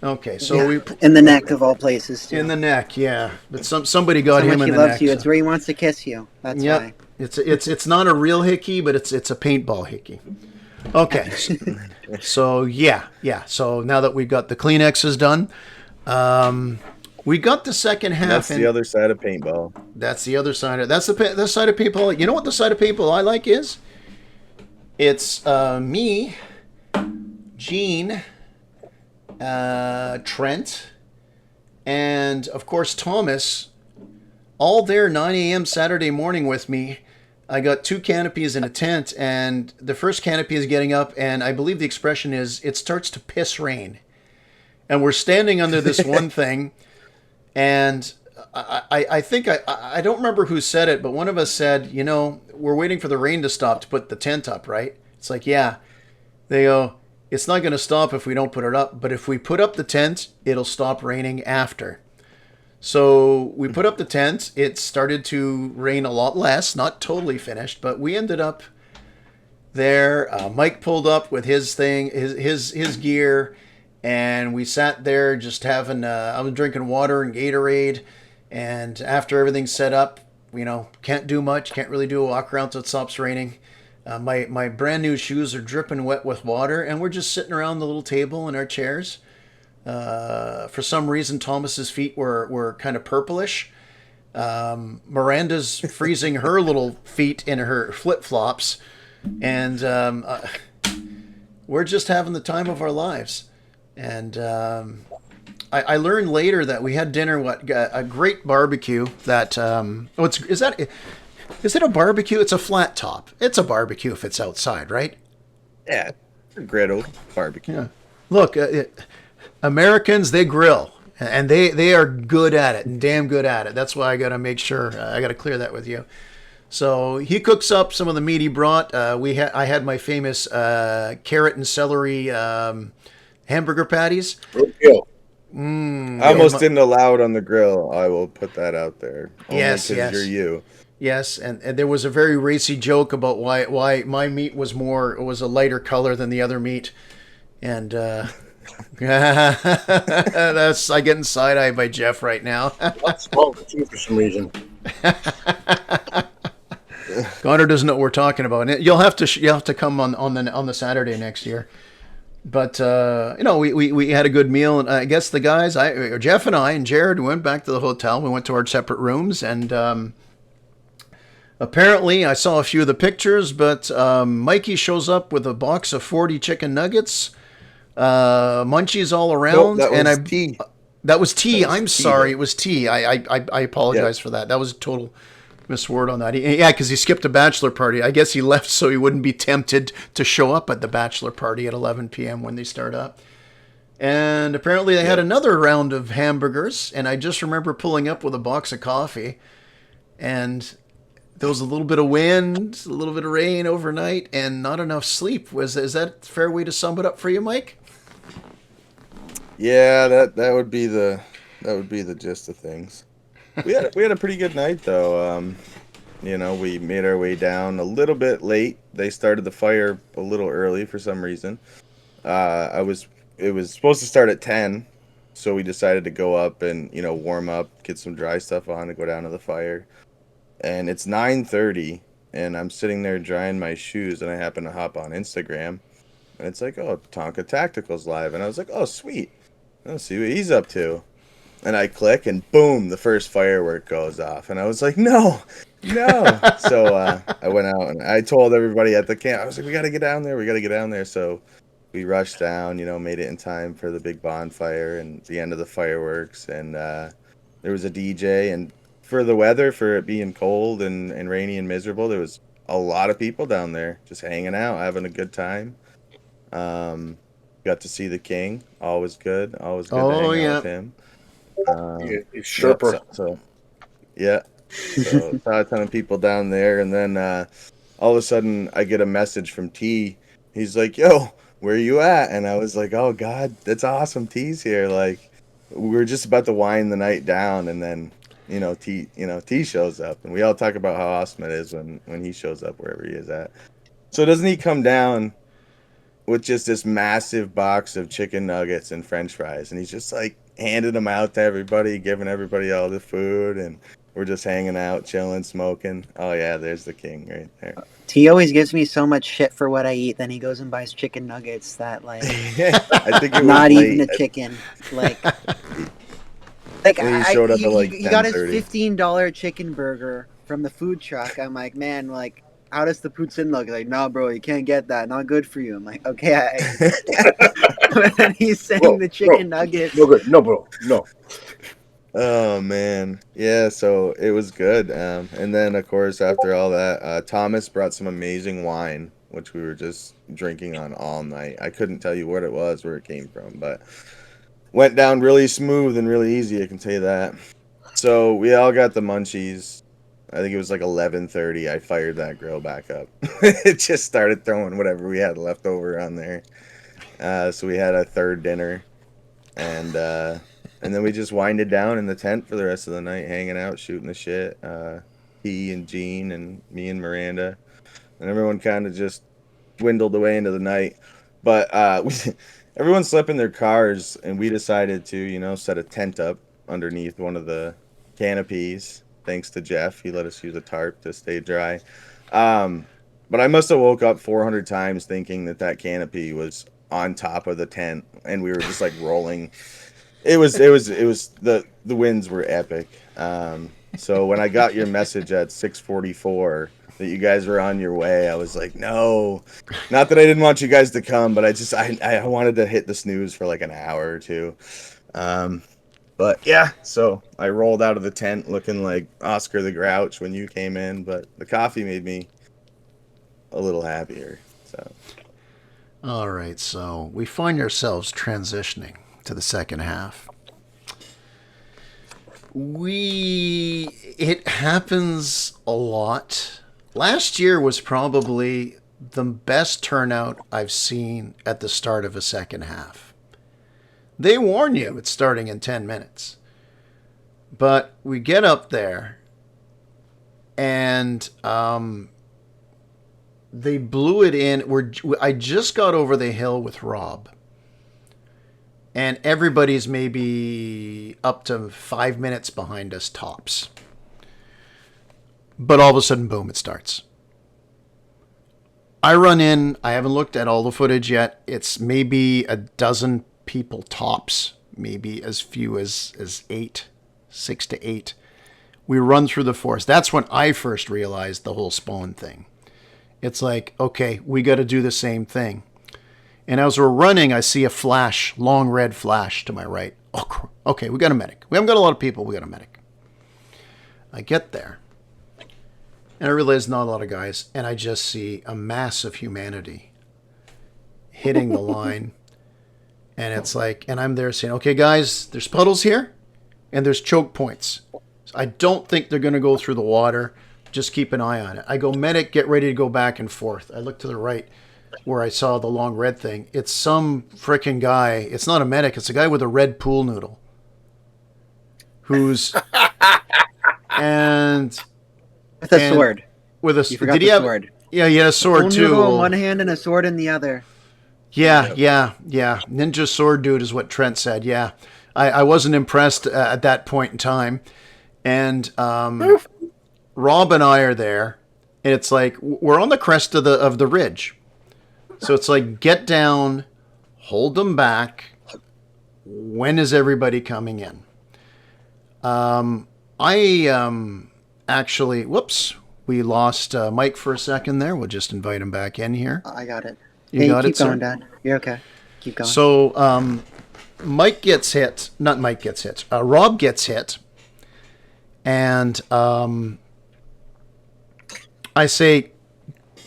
Speaker 1: Okay, so
Speaker 4: in the neck of all places, too.
Speaker 1: In the neck, yeah. But somebody got him in the neck.
Speaker 4: He loves you. It's where he wants to kiss you. That's why.
Speaker 1: It's not a real hickey, but it's a paintball hickey. Okay, so yeah. So now that we've got the Kleenexes done, we got the second half.
Speaker 2: That's the other side of paintball.
Speaker 1: That's the other side. That's the side of paintball. You know what the side of paintball I like is? It's me, Gene, Trent, and of course Thomas, all there 9 a.m. Saturday morning with me. I got 2 canopies and a tent, and the first canopy is getting up, and I believe the expression is, it starts to piss rain. And we're standing under this one thing, and I think, I don't remember who said it, but one of us said, we're waiting for the rain to stop to put the tent up, right? It's like, yeah. They go, it's not going to stop if we don't put it up, but if we put up the tent, it'll stop raining after. So we put up the tent. It started to rain a lot less, not totally finished, but we ended up there. Mike pulled up with his thing, his gear, and we sat there just having, I was drinking water and Gatorade, and after everything's set up, can't do much, can't really do a walk around till it stops raining. My brand new shoes are dripping wet with water, and we're just sitting around the little table in our chairs. For some reason, Thomas's feet were kind of purplish. Miranda's freezing her little feet in her flip-flops. And we're just having the time of our lives. And I learned later that we had dinner, a great barbecue that... is it a barbecue? It's a flat top. It's a barbecue if it's outside, right?
Speaker 2: Yeah, a griddle barbecue.
Speaker 1: Yeah. Look... Americans, they grill, and they are good at it, and damn good at it. That's why I got to make sure, I got to clear that with you. So he cooks up some of the meat he brought. I had my famous carrot and celery hamburger patties.
Speaker 2: I almost didn't allow it on the grill. I will put that out there.
Speaker 1: Yes.
Speaker 2: You're you.
Speaker 1: Yes, and there was a very racy joke about why my meat was a lighter color than the other meat, and that's I getting side-eyed by Jeff right now.
Speaker 3: That's small too for some reason.
Speaker 1: Connor doesn't know what we're talking about. You'll have to come on the Saturday next year. But we had a good meal, and I guess the guys, Jeff and I and Jared went back to the hotel. We went to our separate rooms, and apparently I saw a few of the pictures. But Mikey shows up with a box of 40 chicken nuggets, munchies all around,
Speaker 2: nope, that was tea.
Speaker 1: That was tea. I'm
Speaker 2: tea,
Speaker 1: sorry,
Speaker 2: though.
Speaker 1: it was tea. I apologize for that. That was a total misword on that. Yeah, because he skipped a bachelor party. I guess he left so he wouldn't be tempted to show up at the bachelor party at 11 p.m. when they start up. And apparently they had another round of hamburgers, and I just remember pulling up with a box of coffee, and there was a little bit of wind, a little bit of rain overnight, and not enough sleep. Is that a fair way to sum it up for you, Mike?
Speaker 2: Yeah, that would be the gist of things. We had a pretty good night though. We made our way down a little bit late. They started the fire a little early for some reason. It was supposed to start at 10, so we decided to go up and warm up, get some dry stuff on, to go down to the fire. And it's 9:30, and I'm sitting there drying my shoes, and I happen to hop on Instagram, and it's like, oh, Tonka Tactical's live, and I was like, oh, sweet, let's see what he's up to. And I click, and boom, the first firework goes off. And I was like, no, no. So I went out and I told everybody at the camp, I was like, we got to get down there. We got to get down there. So we rushed down, made it in time for the big bonfire and the end of the fireworks. And there was a DJ. And for the weather, for it being cold and rainy and miserable, there was a lot of people down there just hanging out, having a good time. Got to see the king. Always good. Always good to hang out with him.
Speaker 3: It's Sherper.
Speaker 2: Yep, so yeah. So saw a ton of people down there, and then all of a sudden I get a message from T. He's like, "Yo, where you at?" And I was like, "Oh God, that's awesome. T's here." Like we were just about to wind the night down, and then T shows up, and we all talk about how awesome it is when he shows up wherever he is at. So doesn't he come down with just this massive box of chicken nuggets and French fries, and he's just like handing them out to everybody, giving everybody all the food, and we're just hanging out, chilling, smoking. Oh yeah, there's the king right there.
Speaker 4: He always gives me so much shit for what I eat. Then he goes and buys chicken nuggets that
Speaker 2: I think it was
Speaker 4: not
Speaker 2: late.
Speaker 4: even a chicken. Like
Speaker 2: He showed up at like
Speaker 4: he got his
Speaker 2: 10:30.
Speaker 4: $15 chicken burger from the food truck. I'm like, man, like, how does the poutine look? Like, no, bro, you can't get that. Not good for you. I'm like, okay. But then he's saying the chicken nuggets.
Speaker 3: No good. No, bro. No.
Speaker 2: Oh man, yeah. So it was good. And then of course after all that, Thomas brought some amazing wine, which we were just drinking on all night. I couldn't tell you what it was, where it came from, but went down really smooth and really easy. I can tell you that. So we all got the munchies. I think it was like 11:30. I fired that grill back up. It just started throwing whatever we had left over on there. So we had a third dinner, and then we just winded down in the tent for the rest of the night, hanging out, shooting the shit. He and Gene and me and Miranda, and everyone kind of just dwindled away into the night. But everyone slept in their cars, and we decided to, set a tent up underneath one of the canopies. Thanks to Jeff, he let us use a tarp to stay dry. But I must have woke up 400 times thinking that canopy was on top of the tent, and we were just like rolling. It was the winds were epic. So when I got your message at 6:44 that you guys were on your way, I was like, no, not that I didn't want you guys to come, but I wanted to hit the snooze for like an hour or two. But yeah, so I rolled out of the tent looking like Oscar the Grouch when you came in, but the coffee made me a little happier. So.
Speaker 1: All right, so we find ourselves transitioning to the second half. It happens a lot. Last year was probably the best turnout I've seen at the start of a second half. They warn you it's starting in 10 minutes. But we get up there, and they blew it in. I just got over the hill with Rob. And everybody's maybe up to 5 minutes behind us tops. But all of a sudden, boom, it starts. I run in. I haven't looked at all the footage yet. It's maybe a dozen people tops. Maybe as few as 8, 6 to 8. We run through the forest. That's when I first realized the whole spawn thing. It's like, okay, we got to do the same thing. And as we're running, I see a flash, long red flash to my right. Oh, okay, we got a medic. We haven't got a lot of people. We got a medic. I get there, and I realize not a lot of guys, and I just see a mass of humanity hitting the line. And it's like, and I'm there saying, okay, guys, there's puddles here, and there's choke points. So I don't think they're going to go through the water. Just keep an eye on it. I go, medic, get ready to go back and forth. I look to the right, where I saw the long red thing. It's some frickin' guy. It's not a medic. It's a guy with a red pool noodle. Who's and
Speaker 4: with a sword.
Speaker 1: With a
Speaker 4: you forgot the sword.
Speaker 1: Yeah, he had a sword too.
Speaker 4: Noodle in one hand and a sword in the other.
Speaker 1: Yeah. Ninja sword dude is what Trent said. Yeah, I wasn't impressed at that point in time. And Rob and I are there, and it's like we're on the crest of the ridge. So it's like, get down, hold them back. When is everybody coming in? actually, whoops, we lost Mike for a second there. We'll just invite him back in here.
Speaker 4: I got it.
Speaker 1: You got
Speaker 4: keep
Speaker 1: it, sir?
Speaker 4: going, Dad. You're okay. Keep going.
Speaker 1: So Mike gets hit. Not Mike gets hit. Rob gets hit. And I say,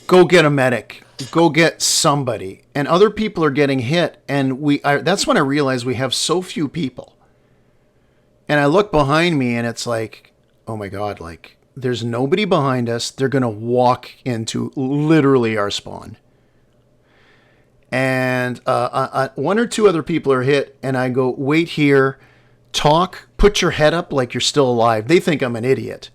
Speaker 1: go get a medic. Go get somebody. And other people are getting hit. And that's when I realized we have so few people. And I look behind me and it's like, oh my God, like there's nobody behind us. They're going to walk into literally our spawn. And one or two other people are hit. And I go, wait here, talk, put your head up like you're still alive. They think I'm an idiot.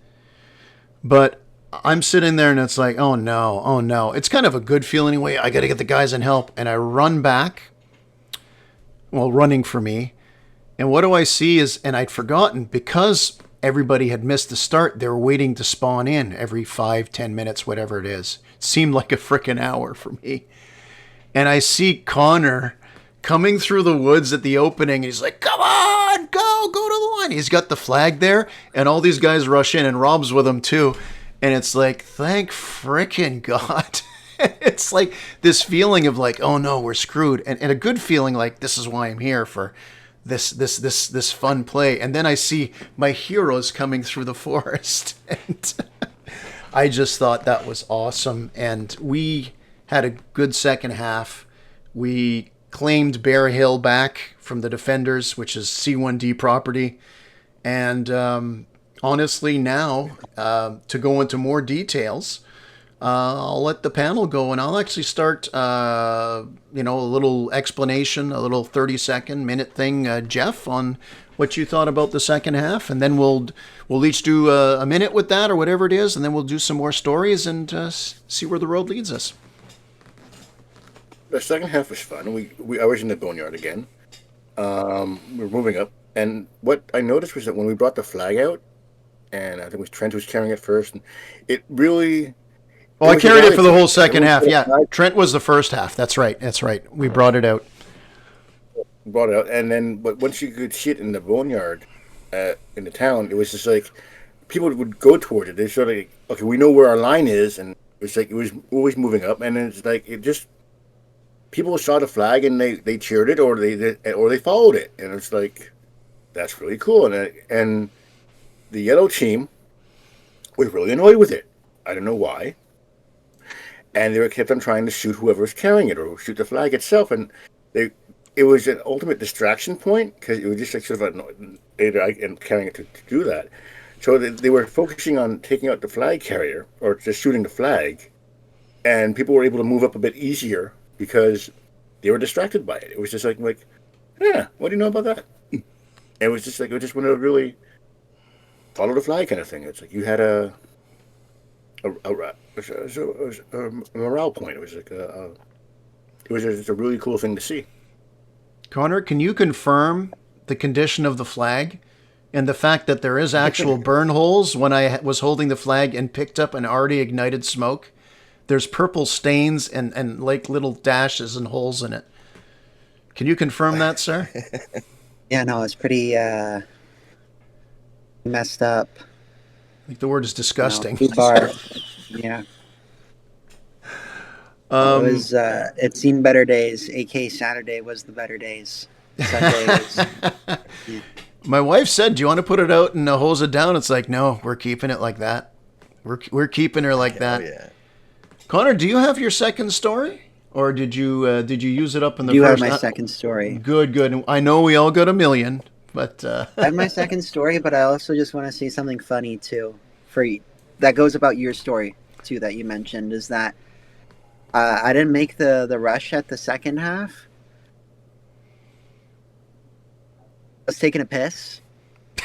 Speaker 1: But I'm sitting there and it's like, oh no, oh no. It's kind of a good feeling anyway. I got to get the guys in help. And I run back. Well, running for me. And what do I see is, and I'd forgotten, because everybody had missed the start, they were waiting to spawn in every 5-10 minutes, whatever it is. It seemed like a freaking hour for me. And I see Connor coming through the woods at the opening. And he's like, come on, go to the line. He's got the flag there. And all these guys rush in and Rob's with him too. And it's like, thank freaking God. It's like this feeling of like, oh no, we're screwed. And a good feeling like, this is why I'm here, for this fun play. And then I see my heroes coming through the forest. And I just thought that was awesome. And we had a good second half. We claimed Bear Hill back from the Defenders, which is C1D property. And honestly, now, to go into more details, I'll let the panel go, and I'll actually start, a little explanation, a little 30-second, minute thing, Jeff, on what you thought about the second half, and then we'll each do a minute with that or whatever it is, and then we'll do some more stories and see where the road leads us.
Speaker 3: The second half was fun. I was in the boneyard again. We were moving up, and what I noticed was that when we brought the flag out, and I think it was Trent was carrying it first, and it really...
Speaker 1: Well, I carried it for the whole second half. Yeah, Trent was the first half. That's right. We brought it out.
Speaker 3: And then, but once you could see it in the boneyard, in the town, it was just like people would go toward it. They sort of like, okay, we know where our line is, and it's like it was always moving up, and it's like it just people saw the flag and they cheered it or they followed it, and it's like that's really cool. And the yellow team was really annoyed with it. I don't know why. And they kept on trying to shoot whoever was carrying it or shoot the flag itself. And it was an ultimate distraction point because it was just like sort of and carrying it to do that. So they were focusing on taking out the flag carrier or just shooting the flag. And people were able to move up a bit easier because they were distracted by it. It was just like yeah, what do you know about that? It was just one of the really follow the flag kind of thing. It's like you had a morale point. It was like it was just a really cool thing to see.
Speaker 1: Connor, can you confirm the condition of the flag and the fact that there is actual burn holes when I was holding the flag and picked up an already ignited smoke? There's purple stains and like little dashes and holes in it. Can you confirm that, sir?
Speaker 4: Yeah, no, it's pretty messed up.
Speaker 1: I think the word is disgusting.
Speaker 4: Yeah. It's seen better days. AK Saturday was the better days. Sunday was, yeah.
Speaker 1: My wife said, do you want to put it out and hose it down? It's like, no, we're keeping it like that. We're keeping her like that.
Speaker 2: Yeah.
Speaker 1: Connor, do you have your second story? Or did you use it up in the
Speaker 4: you
Speaker 1: first?
Speaker 4: You have my second story.
Speaker 1: Good. I know we all got a million, but...
Speaker 4: I have my second story, but I also just want to say something funny, too, that goes about your story, too, that you mentioned, is that I didn't make the rush at the second half. I was taking a piss.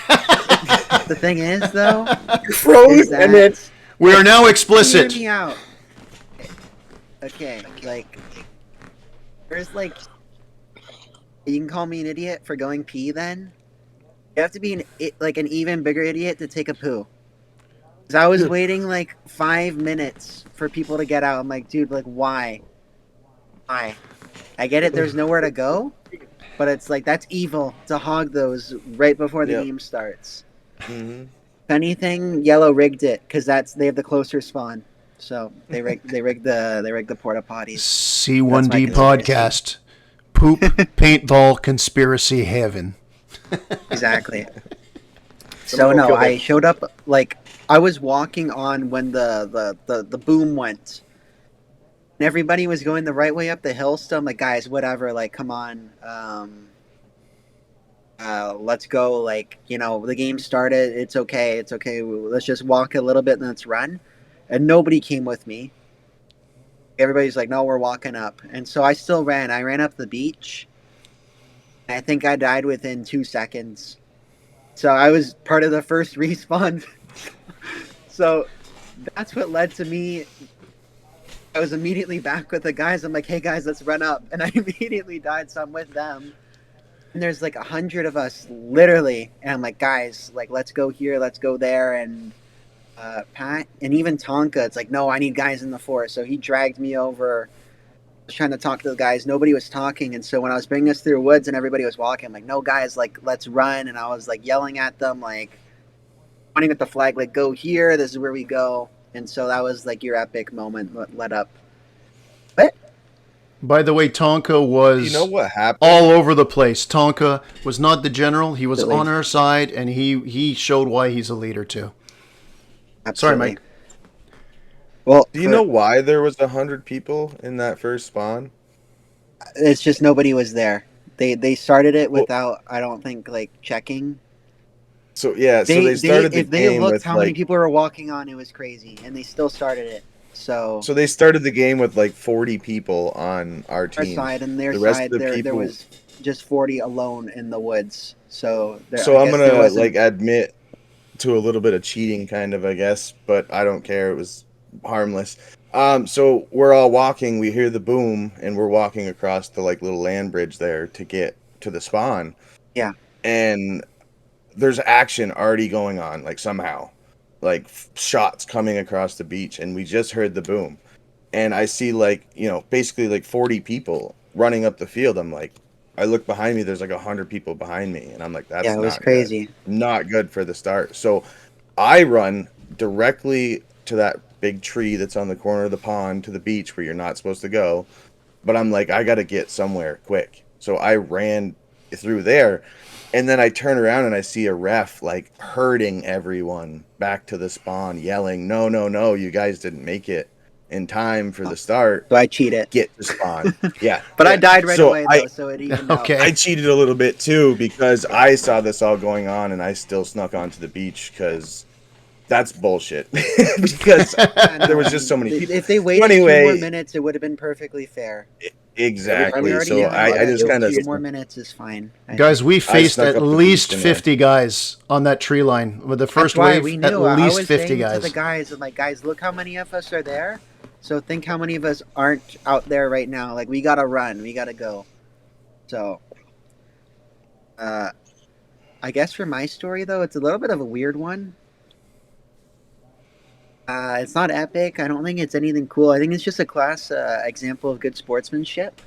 Speaker 4: The thing is, though...
Speaker 3: You froze, and then...
Speaker 1: We are now explicit.
Speaker 4: Hear me out. Okay, there's you can call me an idiot for going pee then. You have to be an even bigger idiot to take a poo. Because I was waiting 5 minutes for people to get out. I'm like, dude, why? Why? I get it, there's nowhere to go, but it's that's evil to hog those right before the game starts.
Speaker 2: Mm-hmm.
Speaker 4: If anything, yellow rigged it because they have the closer spawn. So they rigged the porta potties.
Speaker 1: C1D
Speaker 4: That's my
Speaker 1: podcast. Poop paintball conspiracy heaven.
Speaker 4: Exactly. So
Speaker 3: Someone
Speaker 4: no,
Speaker 3: killed
Speaker 4: I
Speaker 3: it.
Speaker 4: showed up like I was walking on when the boom went. And everybody was going the right way up the hill still. I'm like, guys, whatever, like come on. Let's go. Like, the game started. It's okay. It's okay. Let's just walk a little bit and let's run. And nobody came with me. Everybody's like, no, we're walking up. And so I still ran. I ran up the beach. I think I died within 2 seconds. So I was part of the first respawn. So that's what led to me. I was immediately back with the guys. I'm like, hey guys, let's run up. And I immediately died. So I'm with them. And there's like 100 of us, literally. And I'm like, guys, like, let's go here, let's go there. And Pat and even Tonka, it's like, no, I need guys in the forest. So he dragged me over. I was trying to talk to the guys. Nobody was talking. And so when I was bringing us through woods and everybody was walking, I'm like, no, guys, like, let's run. And I was like yelling at them, like, pointing at the flag, like, go here. This is where we go. And so that was like your epic moment led up. But
Speaker 1: By the way, Tonka was
Speaker 2: You know what happened?
Speaker 1: all over the place. Tonka was not the general. He was
Speaker 4: Absolutely.
Speaker 1: on our side, and he showed why he's a leader, too. Sorry,
Speaker 4: absolutely.
Speaker 1: Mike.
Speaker 4: Well,
Speaker 2: Do you know why there was 100 people in that first spawn?
Speaker 4: it's just nobody was there. They started it
Speaker 2: Well,
Speaker 4: without, I don't think, like checking.
Speaker 2: so they started the
Speaker 4: If they
Speaker 2: game
Speaker 4: looked
Speaker 2: with
Speaker 4: how many people were walking on, it was crazy, and they still started it. So
Speaker 2: they started the game with like 40 people on our
Speaker 4: our
Speaker 2: team.
Speaker 4: side and their
Speaker 2: The rest
Speaker 4: side,
Speaker 2: of the
Speaker 4: there
Speaker 2: people.
Speaker 4: was just 40 alone in the woods. So
Speaker 2: So
Speaker 4: I
Speaker 2: I'm
Speaker 4: guess there
Speaker 2: gonna
Speaker 4: wasn't.
Speaker 2: like admit to a little bit of cheating, kind of, I guess, but I don't care. It was harmless. So we're all walking. We hear the boom, and we're walking across the like little land bridge there to get to the spawn.
Speaker 4: Yeah.
Speaker 2: And there's action already going on, like somehow, like shots coming across the beach, and we just heard the boom, and I see like basically like 40 people running up the field. I'm like, I look behind me, there's like 100 people behind me, and I'm like,
Speaker 4: Yeah,
Speaker 2: that's
Speaker 4: it was
Speaker 2: not good.
Speaker 4: crazy.
Speaker 2: Not good for the start. So I run directly to that big tree that's on the corner of the pond to the beach where you're not supposed to go, but I'm like, I gotta get somewhere quick. So I ran through there, and then I turn around and I see a ref like herding everyone back to the spawn, yelling, "No, no, no! You guys didn't make it in time for the start.
Speaker 4: So I cheated.
Speaker 2: Get to spawn." Yeah,
Speaker 4: But I
Speaker 2: yeah.
Speaker 4: died right
Speaker 2: So
Speaker 4: away though, so it evened out.
Speaker 1: Okay.
Speaker 2: I cheated a little bit too because I saw this all going on and I still snuck onto the beach because that's bullshit. Because
Speaker 4: I know,
Speaker 2: there was just so many people.
Speaker 4: If they waited 2 more minutes, it would have been perfectly fair.
Speaker 2: Exactly.
Speaker 4: We already
Speaker 2: So
Speaker 4: know
Speaker 2: I just kind of
Speaker 4: 2 more minutes is fine.
Speaker 1: Guys, we faced
Speaker 2: snuck
Speaker 1: at
Speaker 2: up the
Speaker 1: least
Speaker 2: beach and,
Speaker 1: 50 guys on that tree line. With the first
Speaker 4: That's why
Speaker 1: wave,
Speaker 4: we
Speaker 1: at
Speaker 4: knew. I
Speaker 1: least
Speaker 4: was
Speaker 1: 50
Speaker 4: saying
Speaker 1: guys.
Speaker 4: to the guys, I'm like, guys, look how many of us are there. So think how many of us aren't out there right now. Like, we gotta run. We gotta go. So, I guess for my story though, it's a little bit of a weird one. It's not epic. I don't think it's anything cool. I think it's just a class example of good sportsmanship.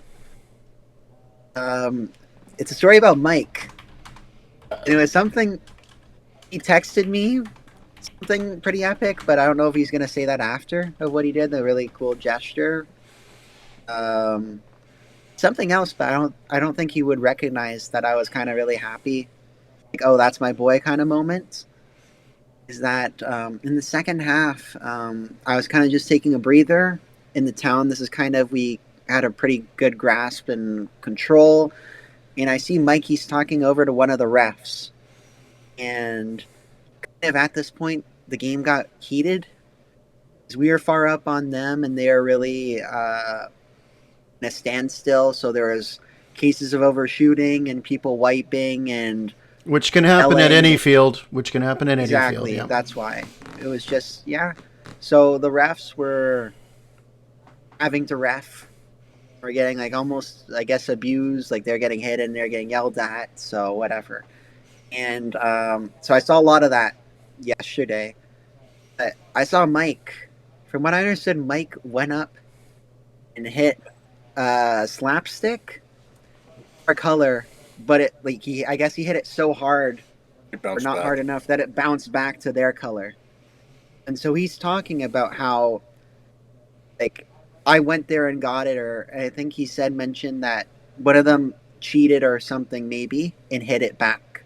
Speaker 4: It's a story about Mike. And it was something he texted me, something pretty epic, but I don't know if he's gonna say that after of what he did. The really cool gesture. Something else, but I don't think he would recognize that I was kind of really happy. Like, oh, that's my boy kind of moment. Is that in the second half, I was kind of just taking a breather in the town. This is kind of, we had a pretty good grasp and control. And I see Mikey's talking over to one of the refs. And kind of at this point, the game got heated. Because we were far up on them, and they are really in a standstill. So there was cases of overshooting and people wiping and
Speaker 1: Which can happen at
Speaker 4: yelling.
Speaker 1: any field. Which can happen at any field.
Speaker 4: Exactly.
Speaker 1: Yeah.
Speaker 4: That's why. It was just, yeah. So the refs were having to ref. We're getting like almost, I guess, abused. Like they're getting hit and they're getting yelled at. So whatever. And so I saw a lot of that yesterday. I saw Mike. From what I understood, Mike went up and hit slapstick or color, but I guess he hit it so hard
Speaker 3: It
Speaker 4: or
Speaker 3: bounced
Speaker 4: not
Speaker 3: back.
Speaker 4: hard enough that it bounced back to their color. And so he's talking about how, like, I went there and got it, or I think he mentioned that one of them cheated or something maybe and hit it back.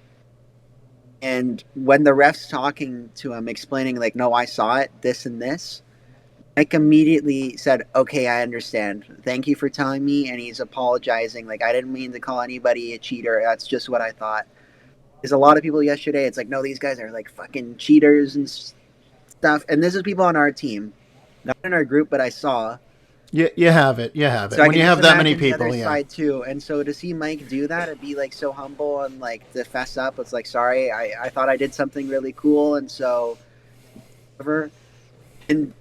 Speaker 4: And when the ref's talking to him, explaining like, no, I saw it, this and this, Mike immediately said, okay, I understand. Thank you for telling me. And he's apologizing. Like, I didn't mean to call anybody a cheater. That's just what I thought. There's a lot of people yesterday. It's like, no, these guys are like fucking cheaters and stuff. And this is people on our team, not in our group, but I saw.
Speaker 1: You have it. You have it.
Speaker 4: So I
Speaker 1: When
Speaker 4: can
Speaker 1: you
Speaker 4: just
Speaker 1: have that many
Speaker 4: imagine the
Speaker 1: people,
Speaker 4: other
Speaker 1: yeah.
Speaker 4: side too. And so to see Mike do that and be like so humble and like to fess up, it's like, sorry, I thought I did something really cool, and so whatever. And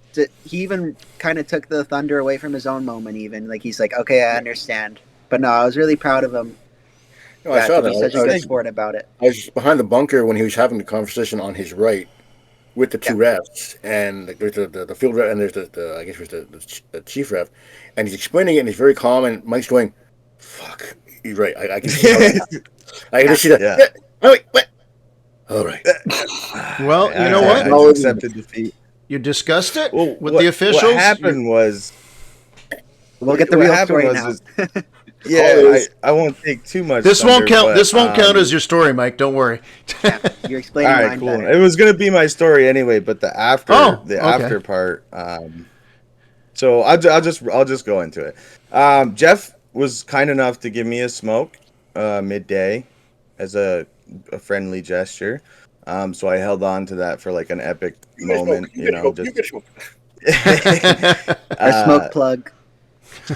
Speaker 4: he even kind of took the thunder away from his own moment. Even like he's like, okay, I understand. But no, I was really proud of him.
Speaker 3: No, I saw
Speaker 4: To be
Speaker 3: that.
Speaker 4: such a good sport about it.
Speaker 3: I was behind the bunker when he was having the conversation on his right with the two refs, and like, there's the field ref, and there's the I guess it was the chief ref, and he's explaining it, and he's very calm, and Mike's going, "Fuck, you're right. I can see I can see that.
Speaker 2: Yeah.
Speaker 3: Oh, wait, what? All right.
Speaker 1: Well, you know what?
Speaker 2: I accepted defeat.
Speaker 1: You discussed it with
Speaker 2: what,
Speaker 1: the officials.
Speaker 2: What happened was...
Speaker 4: We'll get the real story now.
Speaker 2: Yeah, I won't take too much.
Speaker 1: This won't count.
Speaker 2: But,
Speaker 1: this won't count as your story, Mike. Don't worry.
Speaker 4: Yeah, you're explaining
Speaker 2: all right,
Speaker 4: mine
Speaker 2: cool.
Speaker 4: better.
Speaker 2: It was gonna be my story anyway, but the after after part. So I'll just go into it. Jeff was kind enough to give me a smoke midday as a friendly gesture. So I held on to that for like an epic moment.
Speaker 4: A smoke plug.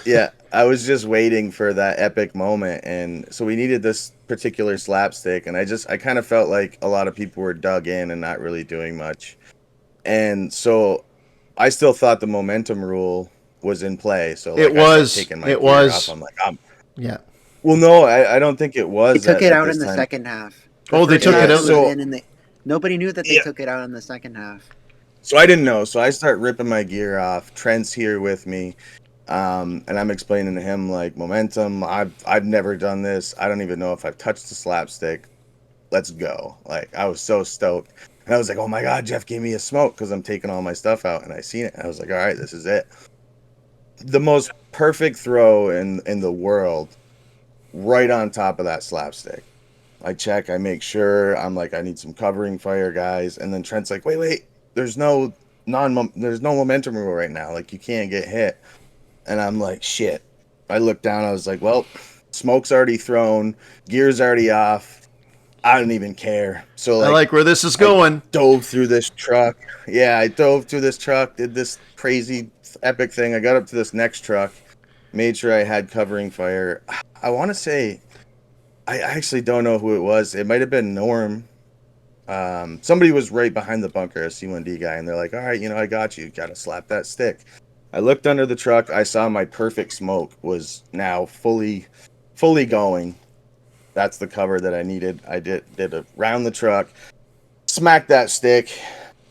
Speaker 2: Yeah, I was just waiting for that epic moment, and so we needed this particular slapstick, and I kind of felt like a lot of people were dug in and not really doing much, and so I still thought the momentum rule was in play. So like,
Speaker 1: it was.
Speaker 2: Taking my
Speaker 1: It
Speaker 2: gear
Speaker 1: was.
Speaker 2: off. I'm like,
Speaker 1: yeah.
Speaker 2: Well, no, I don't think it was.
Speaker 4: They took it out in the second half.
Speaker 1: They took it out.
Speaker 2: So
Speaker 4: nobody knew that they took it out in the second half.
Speaker 2: So I didn't know. So I start ripping my gear off. Trent's here with me. And I'm explaining to him like momentum. I've never done this. I don't even know if I've touched the slapstick. Let's go. Like I was so stoked. And I was like, oh my God, Jeff gave me a smoke because I'm taking all my stuff out and I seen it. And I was like, all right, this is it. The most perfect throw in the world, right on top of that slapstick. I check, I make sure. I'm like, I need some covering fire, guys. And then Trent's like, wait, there's no momentum rule right now. Like you can't get hit. And I'm like, shit. I looked down. I was like, well, smoke's already thrown. Gear's already off. I don't even care. So like,
Speaker 1: I like where this is going.
Speaker 2: I dove through this truck. Yeah, I dove through this truck, did this crazy epic thing. I got up to this next truck, made sure I had covering fire. I want to say, I actually don't know who it was. It might have been Norm. Somebody was right behind the bunker, a C1D guy. And they're like, all right, I got you. Got to slap that stick. I looked under the truck. I saw my perfect smoke was now fully going. That's the cover that I needed. I did around the truck, smacked that stick,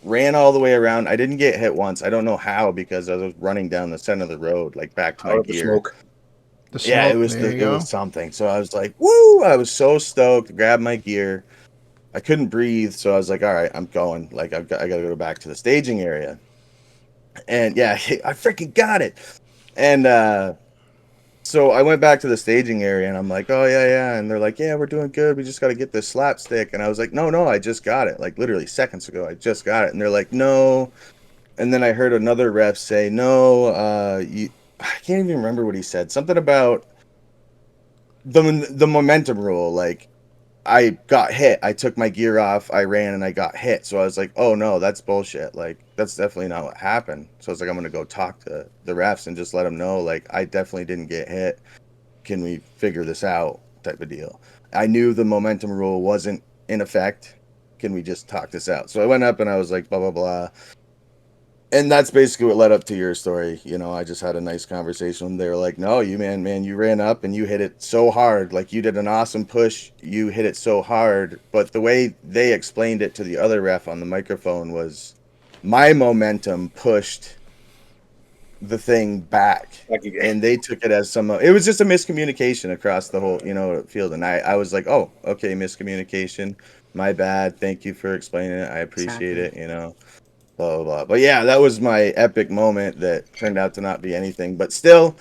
Speaker 2: ran all the way around. I didn't get hit once. I don't know how because I was running down the center of the road, like back to my gear.
Speaker 3: Smoke.
Speaker 2: Yeah, it was something. So I was like, woo! I was so stoked. Grabbed my gear. I couldn't breathe, so I was like, all right, I'm going. Like I got to go back to the staging area. And yeah, I freaking got it. And so I went back to the staging area and I'm like, oh yeah. And they're like, yeah, we're doing good. We just got to get this slapstick. And I was like, no, I just got it. Like literally seconds ago, I just got it. And they're like, no. And then I heard another ref say, no, I can't even remember what he said. Something about the momentum rule. Like I got hit. I took my gear off. I ran and I got hit. So I was like, oh no, that's bullshit. Like that's definitely not what happened. So I was like, I'm going to go talk to the refs and just let them know, like, I definitely didn't get hit. Can we figure this out type of deal? I knew the momentum rule wasn't in effect. Can we just talk this out? So I went up and I was like, blah, blah, blah. And that's basically what led up to your story. I just had a nice conversation. They were like, no, you ran up and you hit it so hard. Like you did an awesome push. You hit it so hard. But the way they explained it to the other ref on the microphone was my momentum pushed the thing back. And they took it as it was just a miscommunication across the whole, field. And I was like, oh, okay, miscommunication. My bad. Thank you for explaining it. I appreciate
Speaker 4: Exactly.
Speaker 2: it. Blah blah blah. But yeah, that was my epic moment that turned out to not be anything, but still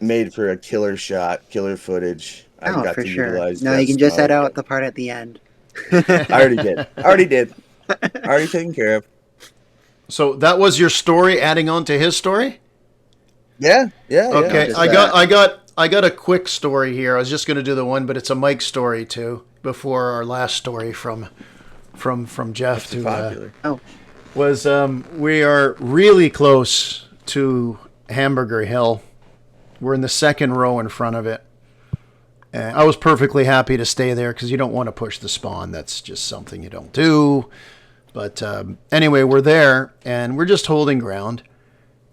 Speaker 2: made for a killer shot, killer footage. I
Speaker 4: Oh,
Speaker 2: got
Speaker 4: for
Speaker 2: to
Speaker 4: sure.
Speaker 2: utilize
Speaker 4: No,
Speaker 2: jet
Speaker 4: you can just add
Speaker 2: smoke.
Speaker 4: out the part at the end.
Speaker 2: I already did. Already did. Already taken care of.
Speaker 1: So that was your story, adding on to his story.
Speaker 2: Yeah, yeah, yeah.
Speaker 1: Okay,
Speaker 4: just
Speaker 1: I got a quick story here. I was just going to do the one, but it's a Mike story too. Before our last story from Jeff
Speaker 2: That's
Speaker 1: to
Speaker 2: popular.
Speaker 4: Oh,
Speaker 1: was we are really close to Hamburger Hill. We're in the second row in front of it. And I was perfectly happy to stay there because you don't want to push the spawn. That's just something you don't do. But anyway, we're there and we're just holding ground.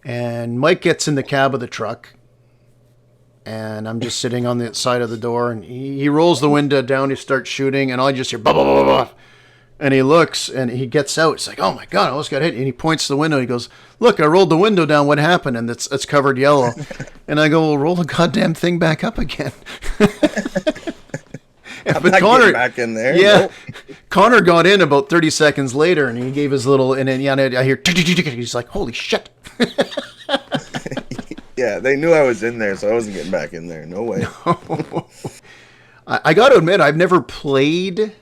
Speaker 1: And Mike gets in the cab of the truck. And I'm just sitting on the side of the door. And he rolls the window down. He starts shooting. And I just hear, blah, blah, blah, blah. And he looks and he gets out. It's like, oh my God, I almost got hit. And he points to the window. He goes, look, I rolled the window down. What happened? And it's covered yellow. And I go, well, roll the goddamn thing back up again.
Speaker 2: I'm not getting back in there.
Speaker 1: Yeah.
Speaker 2: Nope.
Speaker 1: Connor got in about 30 seconds later and he gave his little, and then I hear, he's like, holy shit.
Speaker 2: Yeah, they knew I was in there, so I wasn't getting back in there. No way.
Speaker 1: I got to admit, I've never played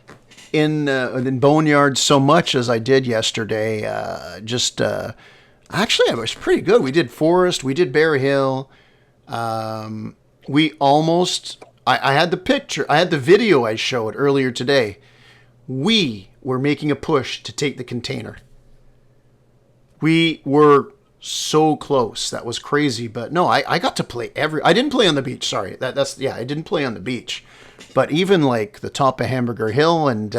Speaker 1: in Boneyard so much as I did yesterday. Actually, it was pretty good. We did Forest, we did Bear Hill. We almost. I had the picture. I had the video I showed earlier today. We were making a push to take the container. We were so close. That was crazy. But no, I got to play I didn't play on the beach. Sorry. I didn't play on the beach. But even like the top of Hamburger Hill and